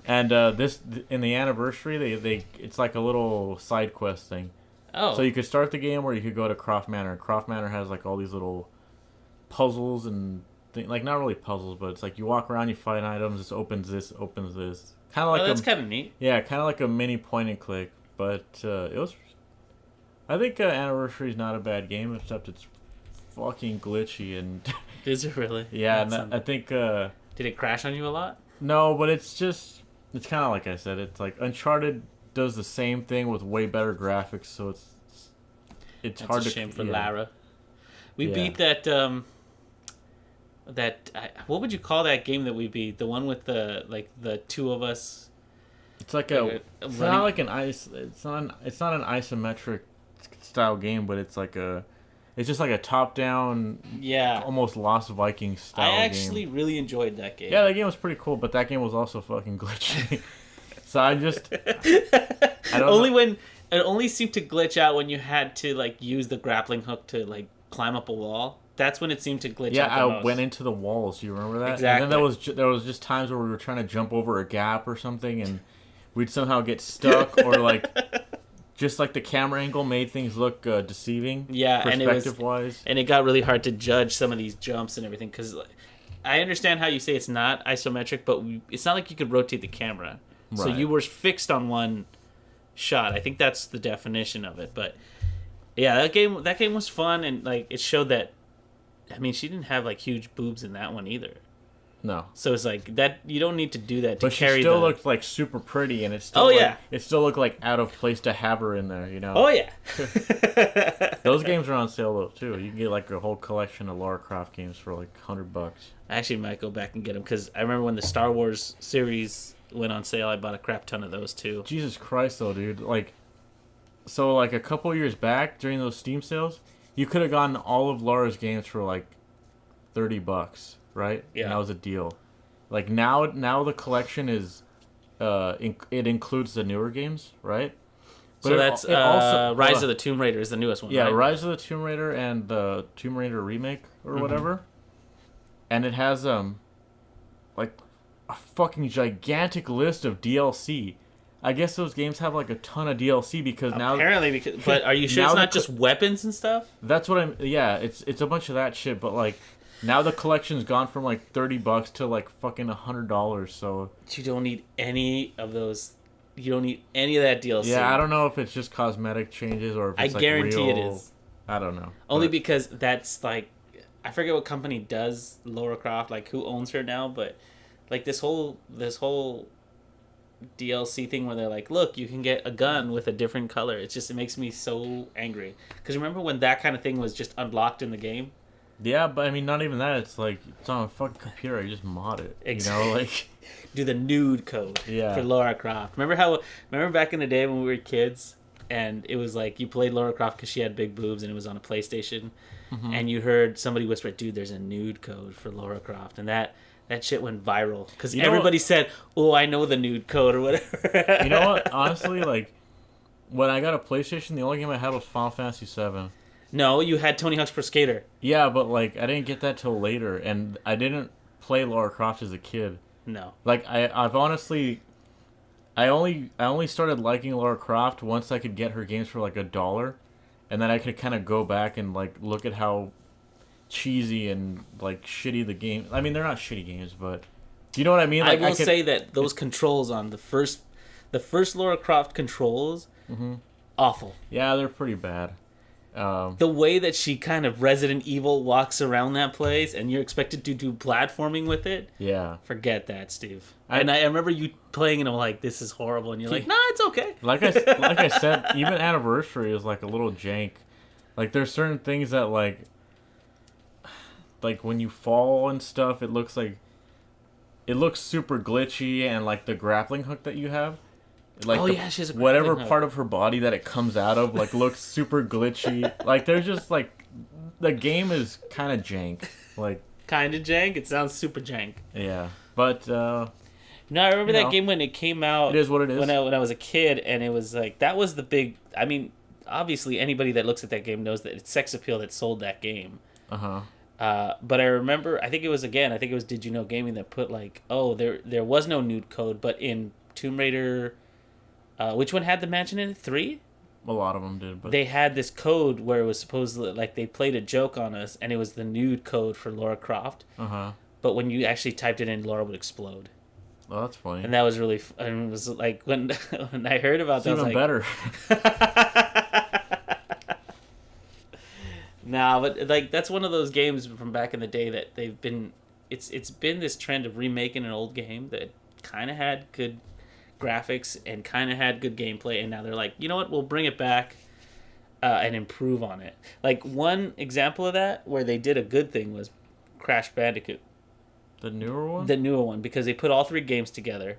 And this in the anniversary, they it's like a little side quest thing. Oh. So you could start the game where you could go to Croft Manor. Croft Manor has like all these little puzzles and like not really puzzles, but it's like you walk around, you find items. This opens this, opens this. Kind of like that's kind of neat. Yeah, kind of like a mini point and click. But it was. I think Anniversary is not a bad game, except it's fucking glitchy and. Is it really? Yeah, and I think. Did it crash on you a lot? No, but it's kind of like I said. It's like Uncharted does the same thing with way better graphics, so it's That's hard to. It's a shame for Lara. We beat that. What would you call that game that we beat? The one with the two of us. It's like it's not like an ice. It's not an isometric style game, but it's just like a top down. Yeah. Almost Lost Vikings style game. I actually really enjoyed that game. Yeah, that game was pretty cool, but that game was also fucking glitchy. So I don't. It only seemed to glitch out when you had to like use the grappling hook to like climb up a wall. That's when it seemed to glitch out the most. Went into the walls. You remember that? Exactly. And then there was just times where we were trying to jump over a gap or something, and we'd somehow get stuck, or like just like the camera angle made things look deceiving. Yeah, perspective-wise. And it got really hard to judge some of these jumps and everything, because I understand how you say it's not isometric, but it's not like you could rotate the camera. Right. So you were fixed on one shot. I think that's the definition of it. But yeah, that game was fun, and like it showed that. I mean, she didn't have like huge boobs in that one either. No. So it's like that. You don't need to do that to carry. But she still looked like super pretty, and it still. It still looked like out of place to have her in there. You know. Oh yeah. Those games are on sale though too. You can get like a whole collection of Lara Croft games for like $100. I actually might go back and get them, because I remember when the Star Wars series went on sale, I bought a crap ton of those too. Jesus Christ, though, dude! So a couple years back during those Steam sales, you could have gotten all of Lara's games for like $30, right? Yeah, and that was a deal. Like now the collection is, it includes the newer games, right? But so that's also, Rise of the Tomb Raider is the newest one. Yeah, right? Rise of the Tomb Raider and the Tomb Raider remake or whatever, and it has like a fucking gigantic list of DLC. I guess those games have like a ton of DLC because now. Apparently, but are you sure it's not just weapons and stuff? That's what Yeah, it's a bunch of that shit. But like, now the collection's gone from like $30 to like fucking $100. So you don't need any of those. You don't need any of that DLC. Yeah, I don't know if it's just cosmetic changes or if it's I guarantee real. it is. I don't know. Only because that's like I forget what company does Lara Croft, like who owns her now, but like this whole DLC thing where they're like, look, you can get a gun with a different color. It makes me so angry. Because remember when that kind of thing was just unlocked in the game? Yeah, but I mean, not even that. It's like it's on a fucking computer. You just mod it. Exactly. You know, like do the nude code Yeah. for Lara Croft. Remember back in the day when we were kids, and it was like you played Lara Croft because she had big boobs, and it was on a PlayStation, and you heard somebody whisper, "Dude, there's a nude code for Lara Croft," and that shit went viral because everybody said, "Oh, I know the nude code" or whatever. You know what? Honestly, like when I got a PlayStation, the only game I had was Final Fantasy VII. No, you had Tony Hawk's Pro Skater. Yeah, but like I didn't get that till later, and I didn't play Lara Croft as a kid. No. Like I've honestly, I only started liking Lara Croft once I could get her games for like $1, and then I could kind of go back and like look at how cheesy and like shitty the game. I mean, they're not shitty games, but do you know what I mean? Like, I will say that those controls on the first Lara Croft controls, awful. Yeah, they're pretty bad. The way that she kind of Resident Evil walks around that place, and you're expected to do platforming with it. Yeah. Forget that, Steve. I remember you playing, and I'm like, "This is horrible," and you're like, "Nah, it's okay." Like I said, even Anniversary is like a little jank. Like there's certain things that like when you fall and stuff, it looks super glitchy, and like the grappling hook that you have. Like she has a whatever hook. part of her body that it comes out of like looks super glitchy. Like they're just like the game is kind of jank. Like kind of jank. It sounds super jank. Yeah, but no, I remember that game when it came out. It is what it is. When I was a kid, and it was like that was the big. I mean, obviously anybody that looks at that game knows that it's sex appeal that sold that game. But I remember, I think it was Did You Know Gaming that put like, oh, there was no nude code, but in Tomb Raider. Which one had the mansion in it? 3? A lot of them did, but they had this code where it was supposedly like they played a joke on us, and it was the nude code for Lara Croft. But when you actually typed it in, Lara would explode. Oh, that's funny. And that was really, and it was like when I heard about that, it's even better. Nah, but like that's one of those games from back in the day that they've been. It's been this trend of remaking an old game that kind of had good graphics and kind of had good gameplay, and now they're like, you know what, we'll bring it back and improve on it. Like one example of that where they did a good thing was Crash Bandicoot, the newer one, because they put all 3 games together,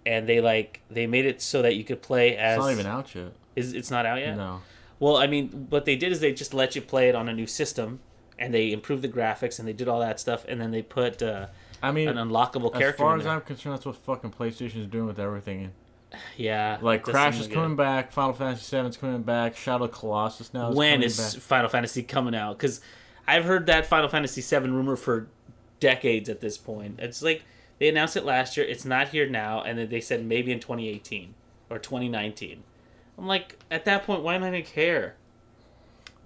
and they made it so that you could play as. It's not even out yet. It's not out yet? No. Well, I mean, what they did is they just let you play it on a new system, and they improved the graphics, and they did all that stuff, and then they put an unlockable character. As far as I'm concerned, that's what fucking PlayStation is doing with everything. Yeah. Like Crash is coming back, Final Fantasy VII is coming back, Shadow of the Colossus now is when coming is back. Final Fantasy coming out? Because I've heard that Final Fantasy VII rumor for decades at this point. It's like they announced it last year. It's not here now, and then they said maybe in 2018 or 2019. I'm like, at that point, why am I going to care?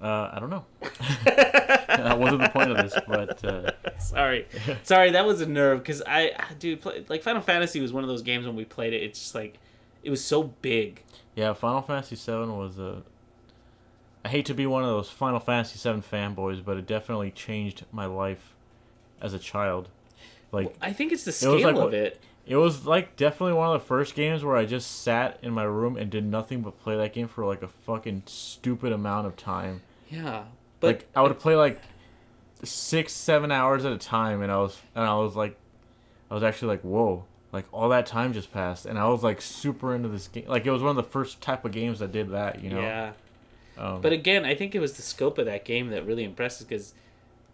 I don't know. That wasn't the point of this, but sorry, that was a nerve because like Final Fantasy was one of those games when we played it. It's just like it was so big. Yeah, Final Fantasy VII was I hate to be one of those Final Fantasy VII fanboys, but it definitely changed my life as a child. Like well, I think it's the scale of it. It was like definitely one of the first games where I just sat in my room and did nothing but play that game for like a fucking stupid amount of time. Yeah, but like I would play like 6-7 hours at a time, and I was actually like, whoa, like all that time just passed, and I was like super into this game. Like it was one of the first type of games that did that, you know. Yeah. But again, I think it was the scope of that game that really impressed us, because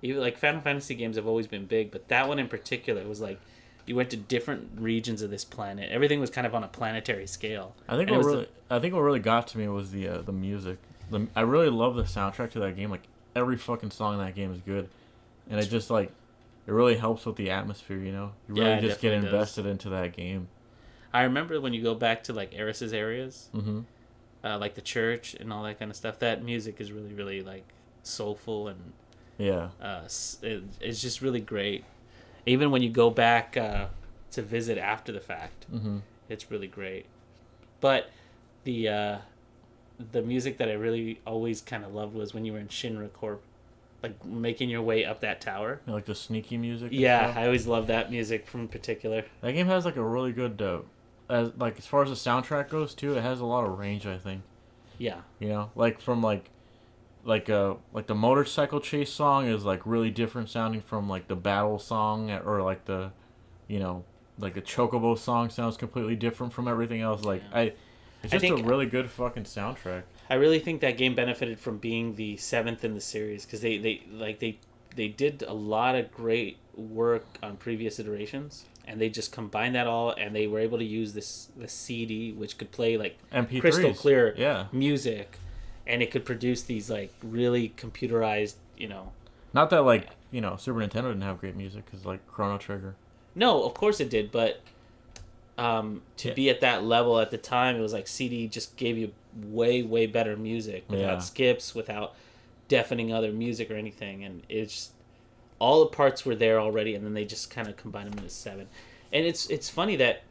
even like Final Fantasy games have always been big, but that one in particular was like you went to different regions of this planet. Everything was kind of on a planetary scale. I think what really got to me was the music. I really love the soundtrack to that game. Like every fucking song in that game is good, and it just like it really helps with the atmosphere. You know, you really just get invested into that game. I remember when you go back to like Eris's areas, like the church and all that kind of stuff. That music is really, really like soulful, and it's just really great. Even when you go back to visit after the fact, it's really great. But the music that I really always kind of loved was when you were in Shinra Corp. like making your way up that tower. You know, like the sneaky music. Yeah, I always love that music from particular. That game has like a really good, as far as the soundtrack goes too, it has a lot of range. I think. Yeah. You know, like from like the motorcycle chase song is like really different sounding from like the battle song, or like the, you know, like the chocobo song sounds completely different from everything else. Like Yeah. it's just a really good fucking soundtrack. I really think that game benefited from being the 7th in the series, because they did a lot of great work on previous iterations, and they just combined that all, and they were able to use the CD, which could play like MP3s. crystal clear music, and it could produce these like really computerized, you know. Not that like, you know, Super Nintendo didn't have great music, because like Chrono Trigger. No, of course it did, but to be at that level at the time, it was like CD just gave you way better music without skips, without deafening other music or anything, and it's just, all the parts were there already, and then they just kind of combined them into 7. And it's funny that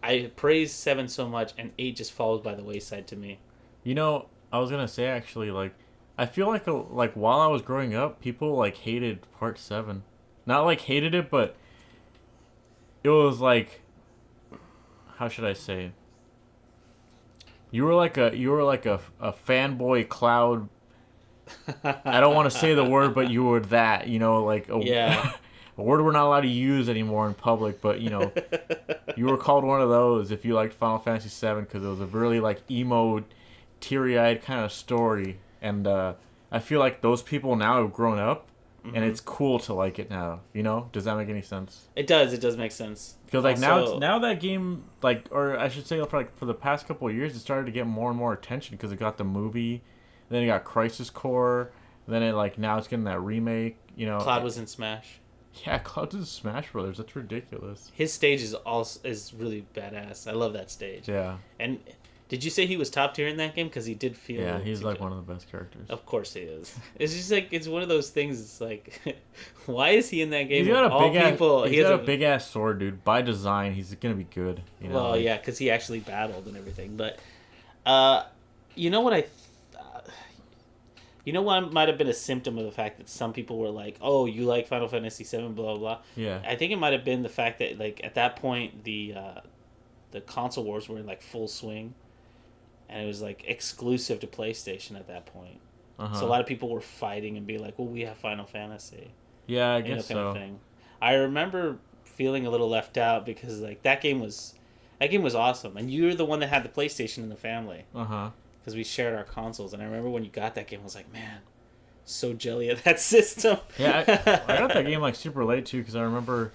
I praise 7 so much, and 8 just falls by the wayside to me. You know, I was gonna say actually, like, I feel like while I was growing up, people like hated Part 7. Not like hated it, but it was like, how should I say? You were like a fanboy Cloud. I don't want to say the word, but you were that, you know, like a word we're not allowed to use anymore in public, but you know, you were called one of those if you liked Final Fantasy VII, because it was a really like emo, teary-eyed kind of story, and I feel like those people now have grown up, and it's cool to like it now. You know, does that make any sense? It does make sense. Because like now that game, like, or I should say for the past couple of years, it started to get more and more attention because it got the movie, then it got Crisis Core, then it like now it's getting that remake. You know, Cloud was in Smash. Yeah, Cloud's in Smash Brothers. That's ridiculous. His stage is really badass. I love that stage. Yeah. And did you say he was top tier in that game? Because he did feel. Yeah, he's like one of the best characters. Of course he is. It's just like, it's one of those things. It's like, why is he in that game? He's got a big ass sword, dude. By design, he's gonna be good. You know, well, like, yeah, because he actually battled and everything. But, you know what you know what might have been a symptom of the fact that some people were like, "Oh, you like Final Fantasy VII, blah blah blah." Yeah. I think it might have been the fact that like at that point the console wars were in like full swing, and it was like exclusive to PlayStation at that point. So a lot of people were fighting and being like, "Well, we have Final Fantasy." Yeah, I guess so. Kind of thing. I remember feeling a little left out because like that game was awesome, and you're the one that had the PlayStation in the family. Because we shared our consoles, and I remember when you got that game, I was like, man, so jelly of that system. Yeah, I got that game like super late too, because I remember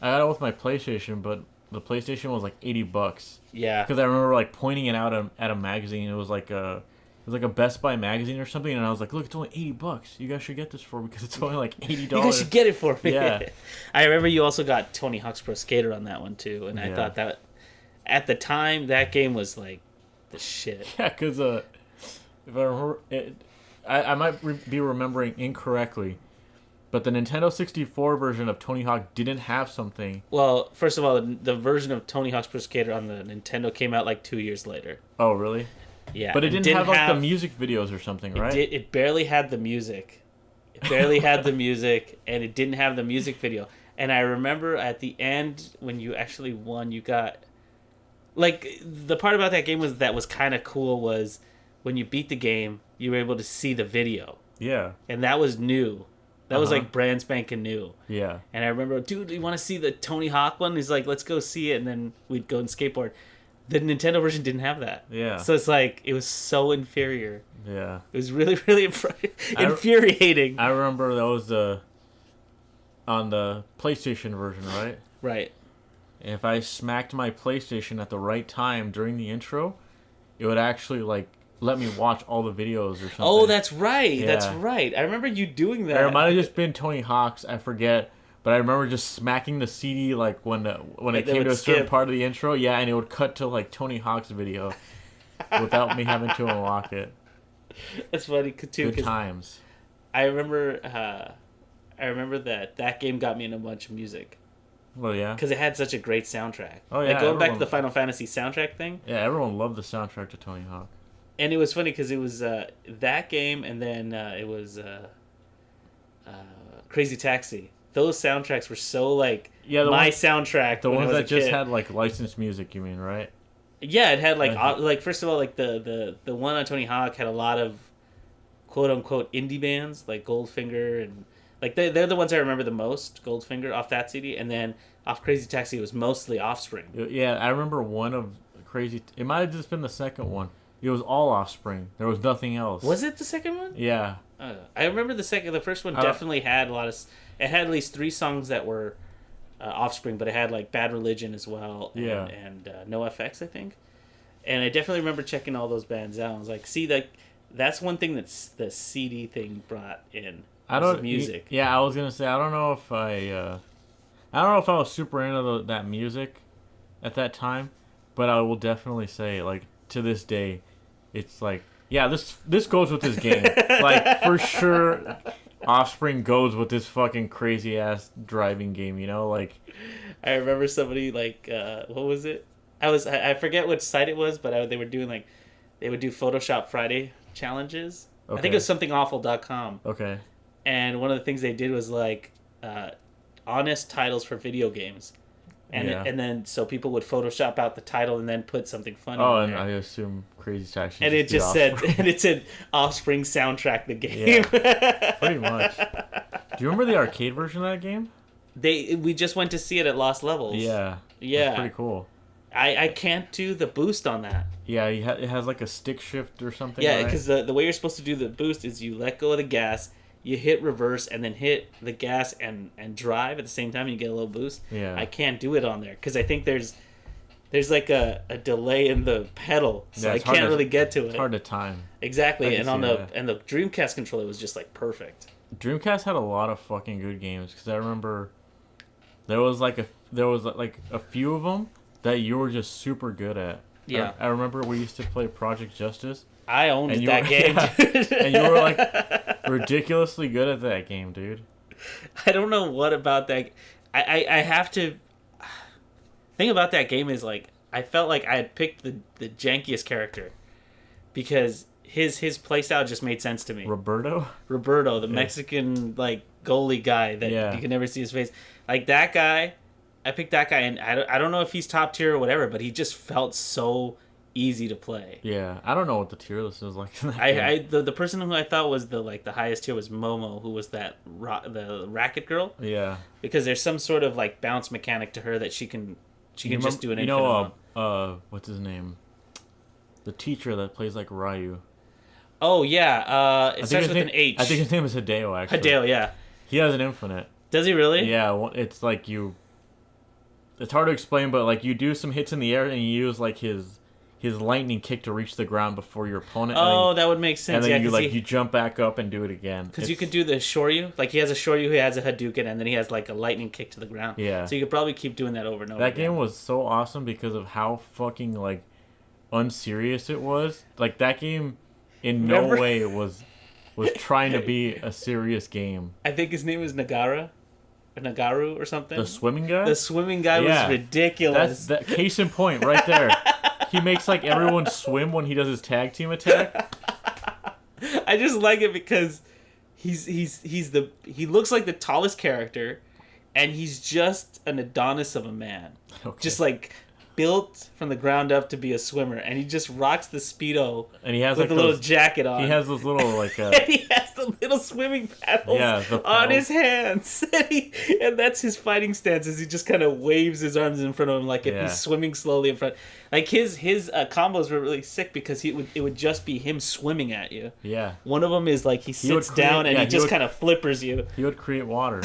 I got it with my PlayStation, but the PlayStation was like $80. Yeah. Because I remember like pointing it out at a magazine. It was like a Best Buy magazine or something, and I was like, look, it's only $80. You guys should get this for me because it's only like $80. You guys should get it for me. Yeah. I remember you also got Tony Hawk's Pro Skater on that one too, and I thought that at the time that game was like the shit. Yeah, because if I remember I might be remembering incorrectly, but the Nintendo 64 version of Tony Hawk didn't have something. Well, first of all, the version of Tony Hawk's Pro Skater on the Nintendo came out like 2 years later. Oh, really? Yeah. But it didn't have like the music videos or something, right? It barely had the music. It barely had the music, and it didn't have the music video. And I remember at the end when you actually won, you got... Like, the part about that game that was kind of cool was when you beat the game, you were able to see the video. Yeah. And that was new. That was like brand spanking new. Yeah. And I remember, dude, you want to see the Tony Hawk one? He's like, let's go see it. And then we'd go and skateboard. The Nintendo version didn't have that. Yeah. So it's like, it was so inferior. Yeah. It was really, really infuriating. I remember that was on the PlayStation version, right? Right. If I smacked my PlayStation at the right time during the intro, it would actually like let me watch all the videos or something. Oh, that's right. Yeah. That's right. I remember you doing that. Or it might have just been Tony Hawk's. I forget. But I remember just smacking the CD like when it came to a certain part of the intro. Yeah, and it would cut to like Tony Hawk's video without me having to unlock it. That's funny too. Good times. I remember that game got me into a bunch of music. Well, yeah. Because it had such a great soundtrack. Oh, yeah. Like going back to the Final Fantasy soundtrack thing. Yeah, everyone loved the soundtrack to Tony Hawk. And it was funny because it was that game, and then it was Crazy Taxi. Those soundtracks were so like soundtrack. The ones that just kid. had like licensed music. You mean, right? Yeah, it had like first of all, like the one on Tony Hawk had a lot of quote unquote indie bands like Goldfinger, and like they're the ones I remember the most. Goldfinger off that CD, and then off Crazy Taxi it was mostly Offspring. Yeah, I remember one of Crazy. It might have just been the second one. It was all Offspring. There was nothing else. Was it the second one? Yeah. I remember the first one definitely had a lot of. It had at least 3 songs that were Offspring, but it had like Bad Religion as well. And No FX, I think. And I definitely remember checking all those bands out. I was like, see, that's one thing that's the CD thing brought in. Music. Yeah, I was gonna say I don't know if I was super into that music at that time, but I will definitely say like to this day, it's like yeah, this goes with this game. Like for sure, Offspring goes with this fucking crazy ass driving game. You know, like I remember somebody like what was it? I forget which site it was, but they were doing like they would do Photoshop Friday challenges. Okay. I think it was somethingawful.com. Okay. And one of the things they did was like honest titles for video games. And then so people would Photoshop out the title and then put something funny. Oh, and I assume Crazy Taxi. And it said Offspring soundtrack the game. Yeah, pretty much. Do you remember the arcade version of that game? We just went to see it at Lost Levels. Yeah. Yeah. That's pretty cool. I can't do the boost on that. Yeah, it has like a stick shift or something. Yeah, because the way you're supposed to do the boost is you let go of the gas, you hit reverse, and then hit the gas and drive at the same time, and you get a little boost. Yeah. I can't do it on there because I think there's like a delay in the pedal, so I can't really get to it. It's hard to time. Exactly, and on the Dreamcast controller was just like perfect. Dreamcast had a lot of fucking good games because I remember there was like a few of them that you were just super good at. Yeah. I remember we used to play Project Justice. I owned that game, dude. And you were like ridiculously good at that game, dude. I don't know what about that. I have to. Thing about that game is like I felt like I had picked the jankiest character because his playstyle just made sense to me. Roberto, the Mexican like goalie guy that you can never see his face. Like that guy, I picked that guy, and I don't know if he's top tier or whatever, but he just felt so easy to play. Yeah, I don't know what the tier list is like. The person who I thought was the highest tier was Momo, who was the racket girl. Yeah, because there's some sort of like bounce mechanic to her that she can just do an infinite. What's his name? The teacher that plays like Ryu. Oh yeah, it starts with an H. I think his name is Hideo. Actually, Hideo, yeah. He has an infinite. Does he really? Yeah, it's like it's hard to explain, but like you do some hits in the air and you use like his lightning kick to reach the ground before your opponent. Oh, that would make sense. And then you jump back up and do it again. Because you could do the Shoryu. Like he has a Shoryu, he has a Hadouken, and then he has like a lightning kick to the ground. Yeah. So you could probably keep doing that over and over. That game was so awesome because of how fucking like unserious it was. Like that game in no way was trying to be a serious game. I think his name is Nagaru or something. The swimming guy? The swimming guy was ridiculous. That's that case in point right there. He makes like everyone swim when he does his tag team attack. I just like it because he looks like the tallest character, and he's just an Adonis of a man. Okay. Just like built from the ground up to be a swimmer, and he just rocks the Speedo and he has with like a little jacket on. He has those little like and he has the little swimming paddles on his hands. And that's his fighting stance, is he just kind of waves his arms in front of him like if he's swimming slowly in front. Like his combos were really sick because it would just be him swimming at you. Yeah. One of them is like he sits down and he just kind of flippers you. He would create water.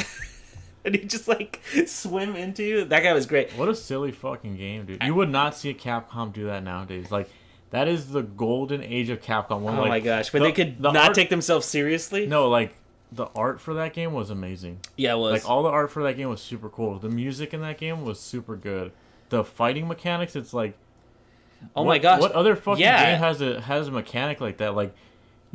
And he just like swim into you. That guy was great. What a silly fucking game, dude. You would not see a Capcom do that nowadays. Like, that is the golden age of Capcom. When, my gosh. But they could not take themselves seriously? No, like, the art for that game was amazing. Yeah, it was. Like, all the art for that game was super cool. The music in that game was super good. The fighting mechanics, it's like... my gosh. What other fucking game has a mechanic like that? Like...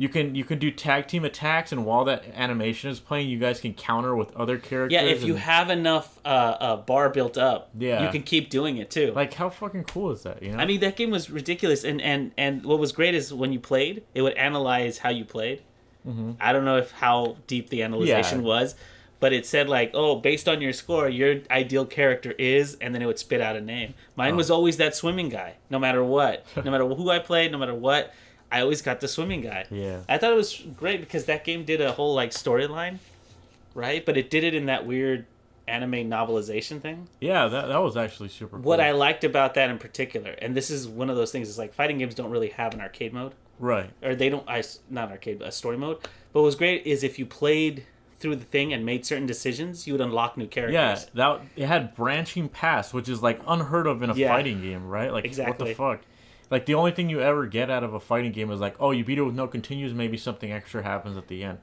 You can do tag team attacks, and while that animation is playing, you guys can counter with other characters. Yeah, if you have enough bar built up, you can keep doing it too. Like, how fucking cool is that? You know? I mean, that game was ridiculous, and what was great is when you played, it would analyze how you played. Mm-hmm. I don't know if how deep the analyzation was, but it said like, oh, based on your score, your ideal character is, and then it would spit out a name. Mine was always that swimming guy, no matter what. No matter who I played, no matter what, I always got the swimming guy. Yeah. I thought it was great because that game did a whole like storyline, right? But it did it in that weird anime novelization thing. Yeah, that was actually super cool. What I liked about that in particular, and this is one of those things, is like fighting games don't really have an arcade mode. Right. Or they don't, not arcade, but a story mode. But what was great is if you played through the thing and made certain decisions, you would unlock new characters. Yeah, it had branching paths, which is like unheard of in a fighting game, right? Like, exactly. What the fuck? Like, the only thing you ever get out of a fighting game is like, oh, you beat it with no continues, maybe something extra happens at the end.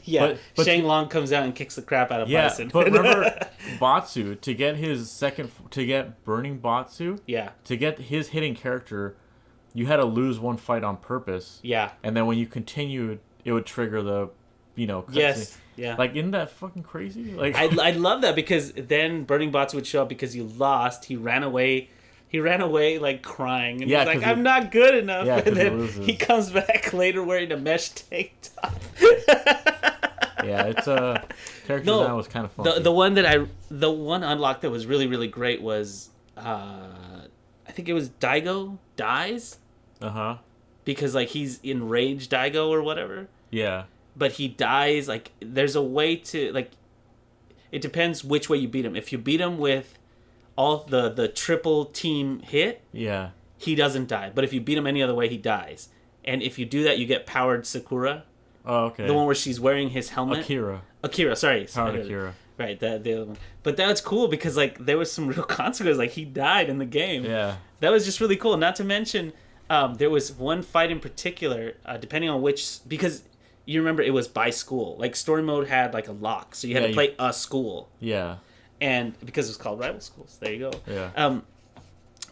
Yeah, but Shang Long comes out and kicks the crap out of Bison. But remember, Batsu, to get Burning Batsu, to get his hitting character, you had to lose one fight on purpose. Yeah. And then when you continued, it would trigger the, yes. Yeah. Like, isn't that fucking crazy? Like, I love that because then Burning Bots would show up because you lost. He ran away. Like crying. And he's like, I'm not good enough. Yeah, and then he comes back later wearing a mesh tank top. Yeah, it's character design was kind of fun. The one unlock that was really, really great was I think it was Daigo dies. Uh-huh. Because like he's enraged Daigo or whatever. Yeah. But he dies, like, there's a way to, like, it depends which way you beat him. If you beat him with all the triple team hit, he doesn't die. But if you beat him any other way, he dies. And if you do that, you get powered Sakura. Oh, okay. The one where she's wearing his helmet. Akira, sorry. Powered Akira. Right, the other one. But that's cool because, like, there was some real consequences. Like, he died in the game. Yeah. That was just really cool. Not to mention, there was one fight in particular, depending on which, because you remember it was by school. Like, story mode had, like, a lock. So you had to play a school. Yeah. And because it was called Rival Schools. There you go. Yeah.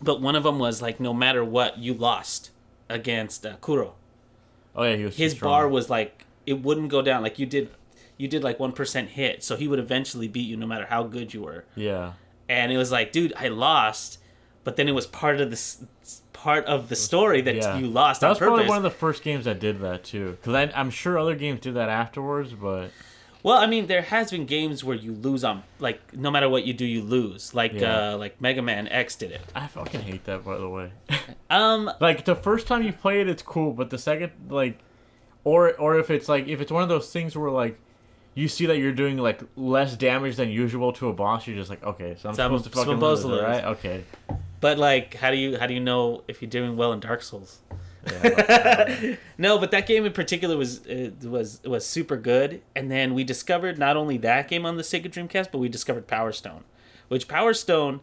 But one of them was, like, no matter what, you lost against Kuro. Oh, yeah, he was His bar was, like, it wouldn't go down. Like, you did like 1% hit. So he would eventually beat you no matter how good you were. Yeah. And it was like, dude, I lost. But then it was part of the story that you lost on purpose. That was probably one of the first games that did that, too. Because I'm sure other games did that afterwards, but... Well, I mean, there has been games where you lose on... Like, no matter what you do, you lose. Like Mega Man X did it. I fucking hate that, by the way. Like, the first time you play it, it's cool, but the second, like... Or if it's, like... If it's one of those things where, like... You see that you're doing, like, less damage than usual to a boss, you're just like, okay, so I'm supposed to fucking lose, right? Okay. But, like, how do you know if you're doing well in Dark Souls? Yeah, no, but that game in particular was super good. And then we discovered not only that game on the Sega Dreamcast, but we discovered Power Stone, which Power Stone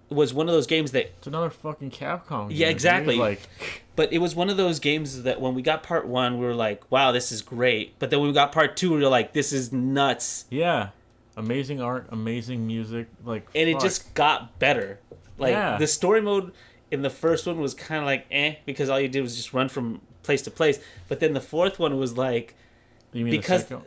was one of those games that... It's another fucking Capcom game. Yeah, exactly. Like... But it was one of those games that when we got part 1, we were like, wow, this is great. But then when we got part 2, we were like, this is nuts. Yeah. Amazing art, amazing music. Like, and it just got better. Like, the story mode in the first one was kind of like, because all you did was just run from place to place. But then the fourth one was like... You mean because, the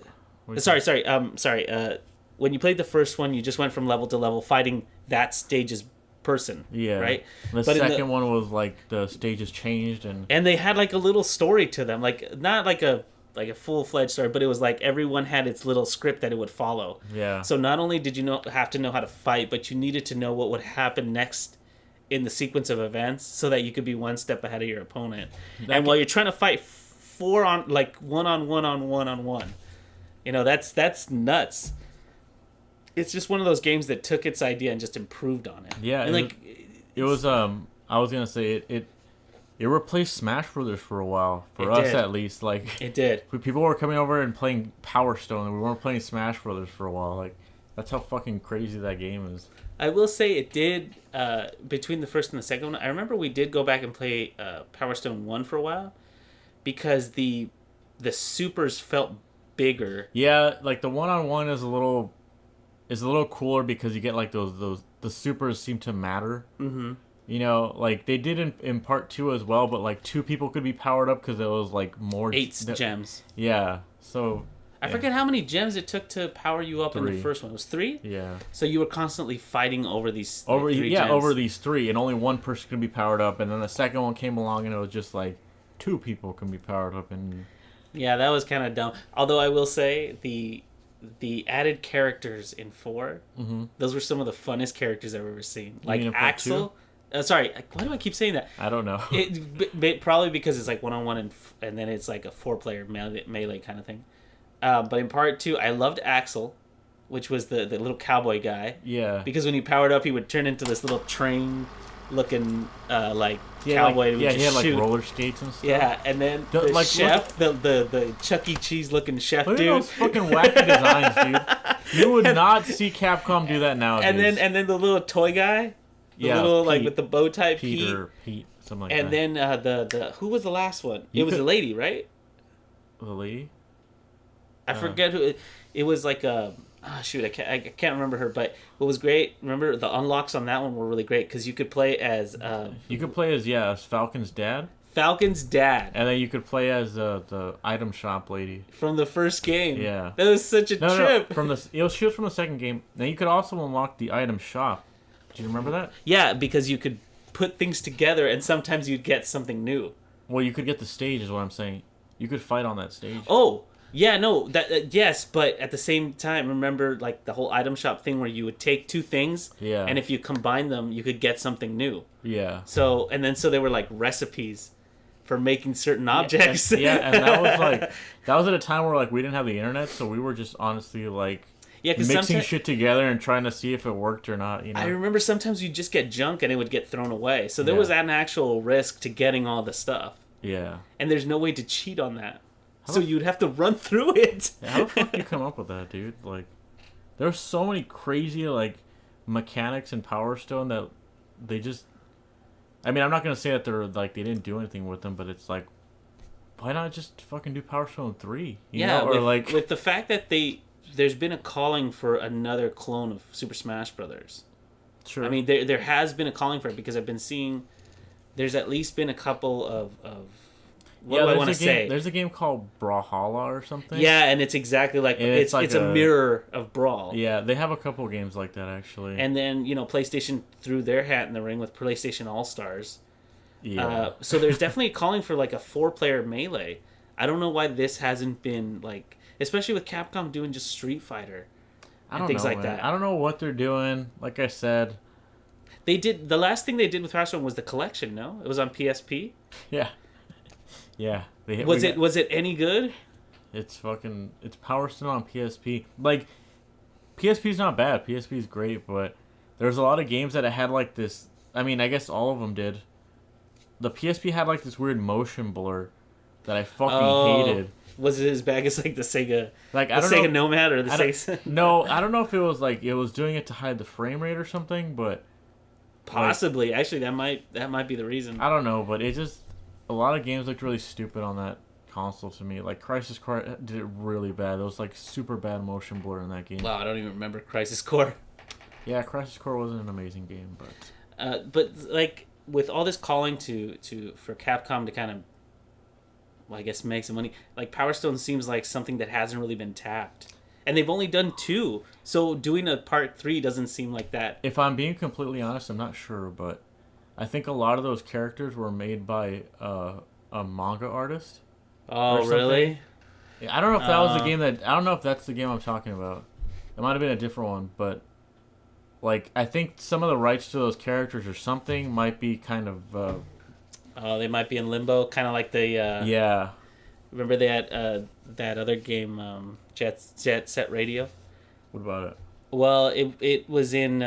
second? Sorry. When you played the first one, you just went from level to level fighting that stage's person. Yeah. Right? The second one was like the stages changed and they had like a little story to them. Like, not like a full-fledged story, but it was like everyone had its little script that it would follow. Yeah. So not only did you have to know how to fight, but you needed to know what would happen next in the sequence of events so that you could be one step ahead of your opponent. While you're trying to fight one-on-one, that's nuts. It's just one of those games that took its idea and just improved on it. Yeah, and it was I was gonna say it replaced Smash Brothers for a while for us at least. Like, it did. People were coming over and playing Power Stone, and we weren't playing Smash Brothers for a while. Like, that's how fucking crazy that game is. I will say it did between the first and the second one. I remember we did go back and play Power Stone 1 for a while because the supers felt bigger. Yeah, like the one-on-one is a little cooler because you get like those the supers seem to matter. Mm-hmm. Like they did in part 2 as well, but like 2 people could be powered up because it was like more 8 gems. Yeah, so I forget how many gems it took to power you up 3. in the first one. It was 3? Yeah. So you were constantly fighting over these 3 gems. Over these 3, and only one person could be powered up, and then the second one came along and it was just like 2 people can be powered up, and Yeah, that was kind of dumb. Although I will say the added characters in 4, those were some of the funnest characters I've ever seen. You Like mean in part Axel. Sorry, why do I keep saying that? I don't know. Probably because it's like 1-on-1 and then it's like a 4-player melee kind of thing. But in part 2, I loved Axel, which was the little cowboy guy. Yeah. Because when he powered up, he would turn into this little train-looking cowboy. He had like roller skates and stuff. Yeah, and then the chef, the Chuck E. Cheese looking chef look dude. Look at those fucking wacky designs, dude. You would not see Capcom do that nowadays. And then the little toy guy. The little Pete, like with the bow tie, Pete, something like and that. And then the who was the last one? It was a lady, right? The lady? I forget who. It was like a shoot. I can't remember her. But what was great? Remember the unlocks on that one were really great because you could play as. You could play as Falcon's dad. Falcon's dad. And then you could play as the item shop lady from the first game. Yeah, that was such a trip. No, she was from the second game. Then you could also unlock the item shop. Do you remember that? Yeah, because you could put things together, and sometimes you'd get something new. Well, you could get the stage, is what I'm saying. You could fight on that stage. Oh, yeah, no, that yes, but at the same time, remember like the whole item shop thing where you would take two things, and if you combine them, you could get something new. Yeah. So there were like recipes for making certain objects. And that was at a time where like we didn't have the internet, so we were just honestly like. Yeah, mixing shit together and trying to see if it worked or not. You know? I remember sometimes you'd just get junk and it would get thrown away. So there was an actual risk to getting all the stuff. Yeah. And there's no way to cheat on that. So you'd have to run through it. How the fuck do you come up with that, dude? Like, there's so many crazy, like, mechanics in Power Stone that they just... I mean, I'm not going to say that they're, like, they didn't do anything with them, but it's like, why not just fucking do Power Stone 3? You know? Or like... with the fact that there's been a calling for another clone of Super Smash Brothers. Sure. I mean, there has been a calling for it because I've been seeing. There's at least been a couple of what do I want to say? There's a game called Brawlhalla or something. Yeah, and it's exactly like it's a mirror of Brawl. Yeah, they have a couple of games like that actually. And then PlayStation threw their hat in the ring with PlayStation All Stars. Yeah. So there's definitely a calling for like a 4-player melee. I don't know why this hasn't been like. Especially with Capcom doing just Street Fighter and things like that. I don't know what they're doing. Like I said, the last thing they did with Power Stone was the collection. No, it was on PSP. Yeah, yeah. Was it any good? It's Power Stone on PSP. Like PSP's not bad. PSP's great, but there's a lot of games that it had like this. I mean, I guess all of them did. The PSP had like this weird motion blur that I fucking hated. Was it as bad as like the Sega, like I don't know, Sega Nomad or the Sega? No, I don't know if it was like it was doing it to hide the frame rate or something, but possibly. Like, actually, that might be the reason. I don't know, but it just a lot of games looked really stupid on that console to me. Like Crisis Core did it really bad. There was like super bad motion blur in that game. Wow, I don't even remember Crisis Core. Yeah, Crisis Core wasn't an amazing game, but like with all this calling for Capcom to kind of. Well, I guess make some money. Like Power Stone seems like something that hasn't really been tapped, and they've only done 2. So doing a part 3 doesn't seem like that. If I'm being completely honest, I'm not sure, but I think a lot of those characters were made by a manga artist. Oh, really? I don't know if that was the game that. I don't know if that's the game I'm talking about. It might have been a different one, but like I think some of the rights to those characters or something might be kind of. They might be in limbo, kind of like the... yeah. Remember that other game, Jet Set Radio? What about it? Well, it was in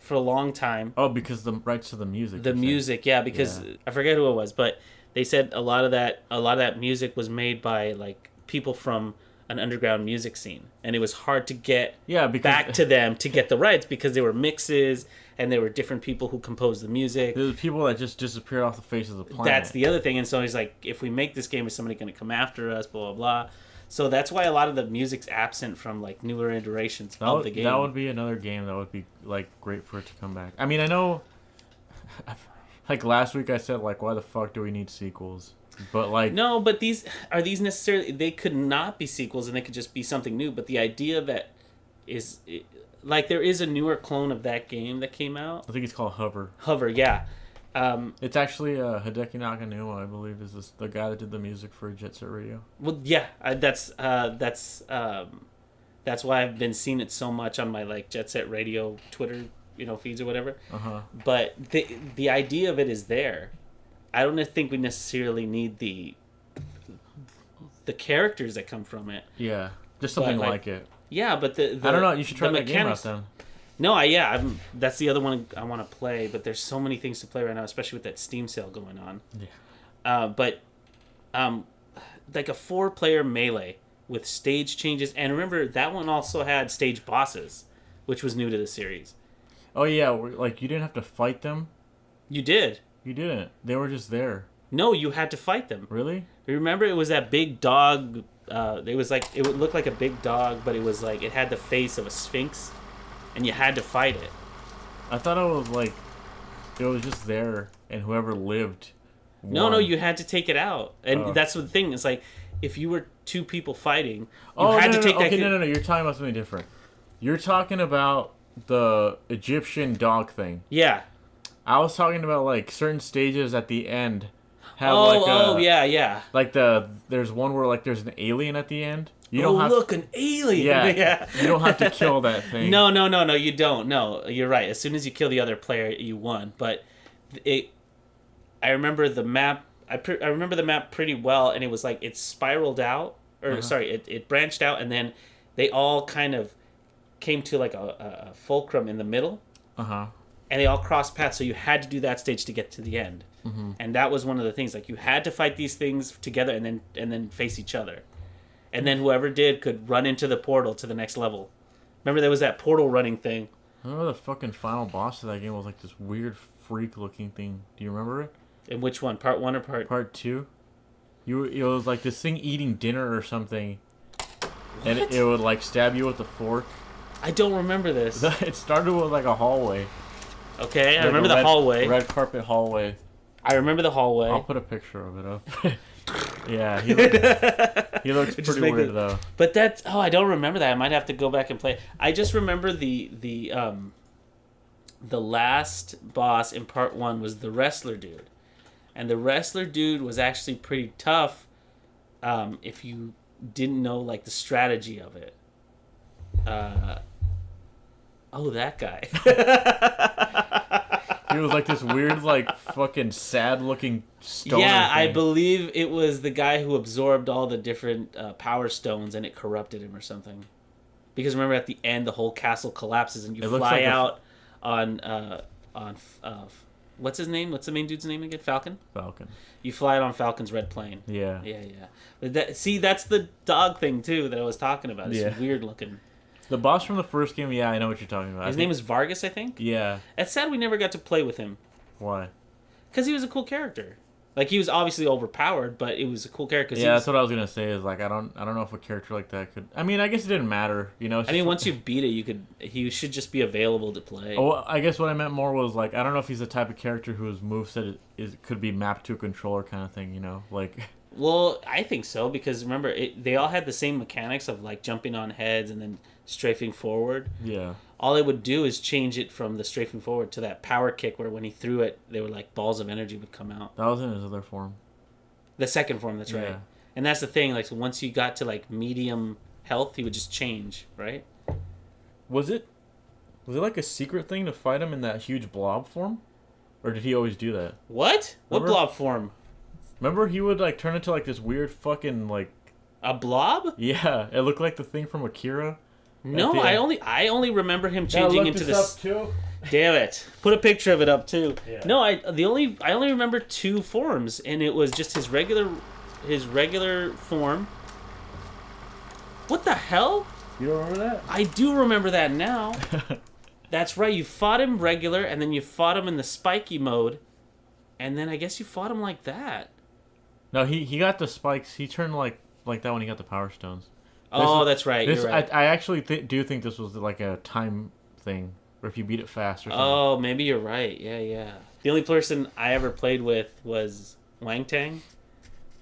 for a long time. Oh, because the rights to the music. The music, yeah, because I forget who it was, but they said a lot of that music was made by like people from an underground music scene, and it was hard to get back to them to get the rights because they were mixes and there were different people who composed the music. There's people that just disappeared off the face of the planet. That's the other thing, and so he's like, if we make this game, is somebody going to come after us? Blah blah blah. So that's why a lot of the music's absent from like newer iterations of the game. That would be another game that would be like great for it to come back. I mean, I know. Like last week, I said like, why the fuck do we need sequels? But like no, but these necessarily? They could not be sequels, and they could just be something new. But the idea that is like there is a newer clone of that game that came out. I think it's called Hover. Hover, yeah. It's actually Hideki Naganuma, I believe, is the guy that did the music for Jet Set Radio. Well, yeah, that's why I've been seeing it so much on my like Jet Set Radio Twitter, feeds or whatever. But the idea of it is there. I don't think we necessarily need the characters that come from it. Yeah, just something like it. Yeah, but the I don't know. You should try the that game out then. No, that's the other one I want to play. But there's so many things to play right now, especially with that Steam sale going on. Yeah. Like a 4-player melee with stage changes, and remember that one also had stage bosses, which was new to the series. Oh yeah, like you didn't have to fight them. You did. You didn't. They were just there. No, you had to fight them. Really? Remember, it was that big dog. It would look like a big dog, but it was like it had the face of a sphinx, and you had to fight it. I thought it was just there, and whoever lived won. No, you had to take it out, and that's the thing. It's like if you were 2 people fighting, you had to take that. Okay, no, you're talking about something different. You're talking about the Egyptian dog thing. Yeah. I was talking about like certain stages at the end. Yeah. Like there's one where like there's an alien at the end. An alien. Yeah. You don't have to kill that thing. No, you don't. No, you're right. As soon as you kill the other player, you won. But I remember the map. I remember the map pretty well, and it was like it spiraled out, it branched out, and then they all kind of came to like a fulcrum in the middle. And they all crossed paths, so you had to do that stage to get to the end. And that was one of the things. Like you had to fight these things together, and then face each other, and then whoever did could run into the portal to the next level. Remember, there was that portal running thing. I remember the fucking final boss of that game was like this weird freak-looking thing. Do you remember it? In which one? Part 1 or part 2? It was like this thing eating dinner or something, What? and it would like stab you with a fork. I don't remember this. It started with like a hallway. Okay, I remember the hallway. Red carpet hallway. I remember the hallway. I'll put a picture of it up. Yeah, he looks pretty weird though. But I don't remember that. I might have to go back and play. I just remember the last boss in part 1 was the wrestler dude. And the wrestler dude was actually pretty tough if you didn't know like the strategy of it. That guy. He was like this weird, like fucking sad-looking stoner Yeah, thing. I believe it was the guy who absorbed all the different power stones and it corrupted him or something. Because remember, at the end, the whole castle collapses and you fly out on what's his name? What's the main dude's name again? Falcon. You fly out on Falcon's red plane. Yeah. But that's the dog thing too that I was talking about. It's weird looking. The boss from the first game, yeah, I know what you're talking about. His name is Vargas, I think? Yeah. It's sad we never got to play with him. Why? Because he was a cool character. Like, he was obviously overpowered, but it was a cool character. Yeah, that's what I was going to say, is, like, I don't know if a character like that could... I mean, I guess it didn't matter, you know? Once you beat it, he should just be available to play. Oh, I guess what I meant more was, like, I don't know if he's the type of character whose moveset could be mapped to a controller kind of thing, you know? Like... Well, I think so, because remember, they all had the same mechanics of, like, jumping on heads and then strafing forward. Yeah. All it would do is change it from the strafing forward to that power kick where when he threw it, they were like balls of energy would come out. That was in his other form. The second form, that's right. And that's the thing, like, so once you got to, like, medium health, he would just change, right? Was it like a secret thing to fight him in that huge blob form? Or did he always do that? What? Remember? What blob form? Remember he would, like, turn into, like, this weird fucking, like... A blob? Yeah, it looked like the thing from Akira. No, I only remember him changing into this. Up too. Damn it! Put a picture of it up too. Yeah. No, I only remember 2 forms, and it was just his regular form. What the hell? You don't remember that? I do remember that now. That's right. You fought him regular, and then you fought him in the spiky mode, and then I guess you fought him like that. No, he got the spikes. He turned like that when he got the power stones. That's right. You're right. I actually do think this was like a time thing, or if you beat it fast or something. Oh, maybe you're right. Yeah. The only person I ever played with was Wang Tang,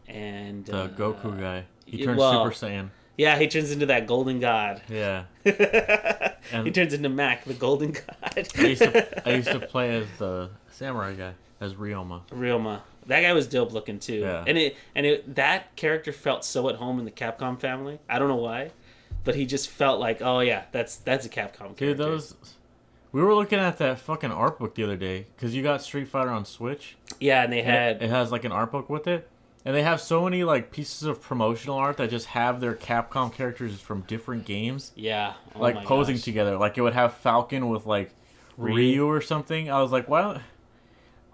and the Goku guy. He turns Super Saiyan. Yeah, he turns into that golden god. Yeah. He turns into Mac, the golden god. I used to play as the samurai guy. as Ryoma. Ryoma. That guy was dope looking too. Yeah. And that character felt so at home in the Capcom family. I don't know why, but he just felt like, oh yeah, that's a Capcom character. Dude, we were looking at that fucking art book the other day because you got Street Fighter on Switch. Yeah, and they had it has like an art book with it, and they have so many like pieces of promotional art that just have their Capcom characters from different games. Yeah, like posing together. Like it would have Falcon with like Ryu or something. I was like, why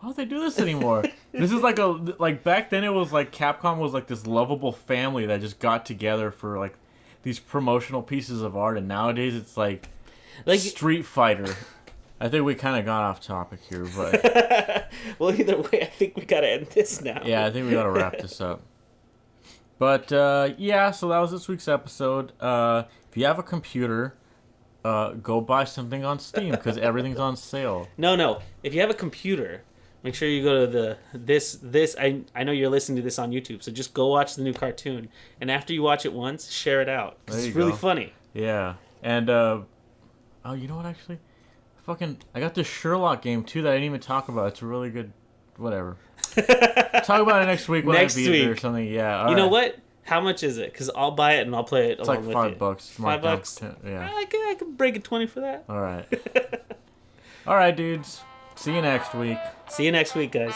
don't they do this anymore? This is like back then it was like Capcom was like this lovable family that just got together for like these promotional pieces of art, and nowadays it's like Street Fighter. I think we kind of got off topic here, but well, either way, I think we gotta end this now. Yeah, I think we gotta wrap this up. But yeah, so that was this week's episode. If you have a computer, go buy something on Steam because everything's on sale. No. If you have a computer, make sure you go to this. I know you're listening to this on YouTube, so just go watch the new cartoon, and after you watch it once, share it out. It's really funny. Yeah, and oh, you know what? Actually, I got this Sherlock game too that I didn't even talk about. It's a really good. Whatever. Talk about it next week when I beat it or something. Yeah. You know what? How much is it? Because I'll buy it and I'll play it along with you. It's like $5. $5? Yeah. I can break a 20 for that. All right. All right, dudes. See you next week. See you next week, guys.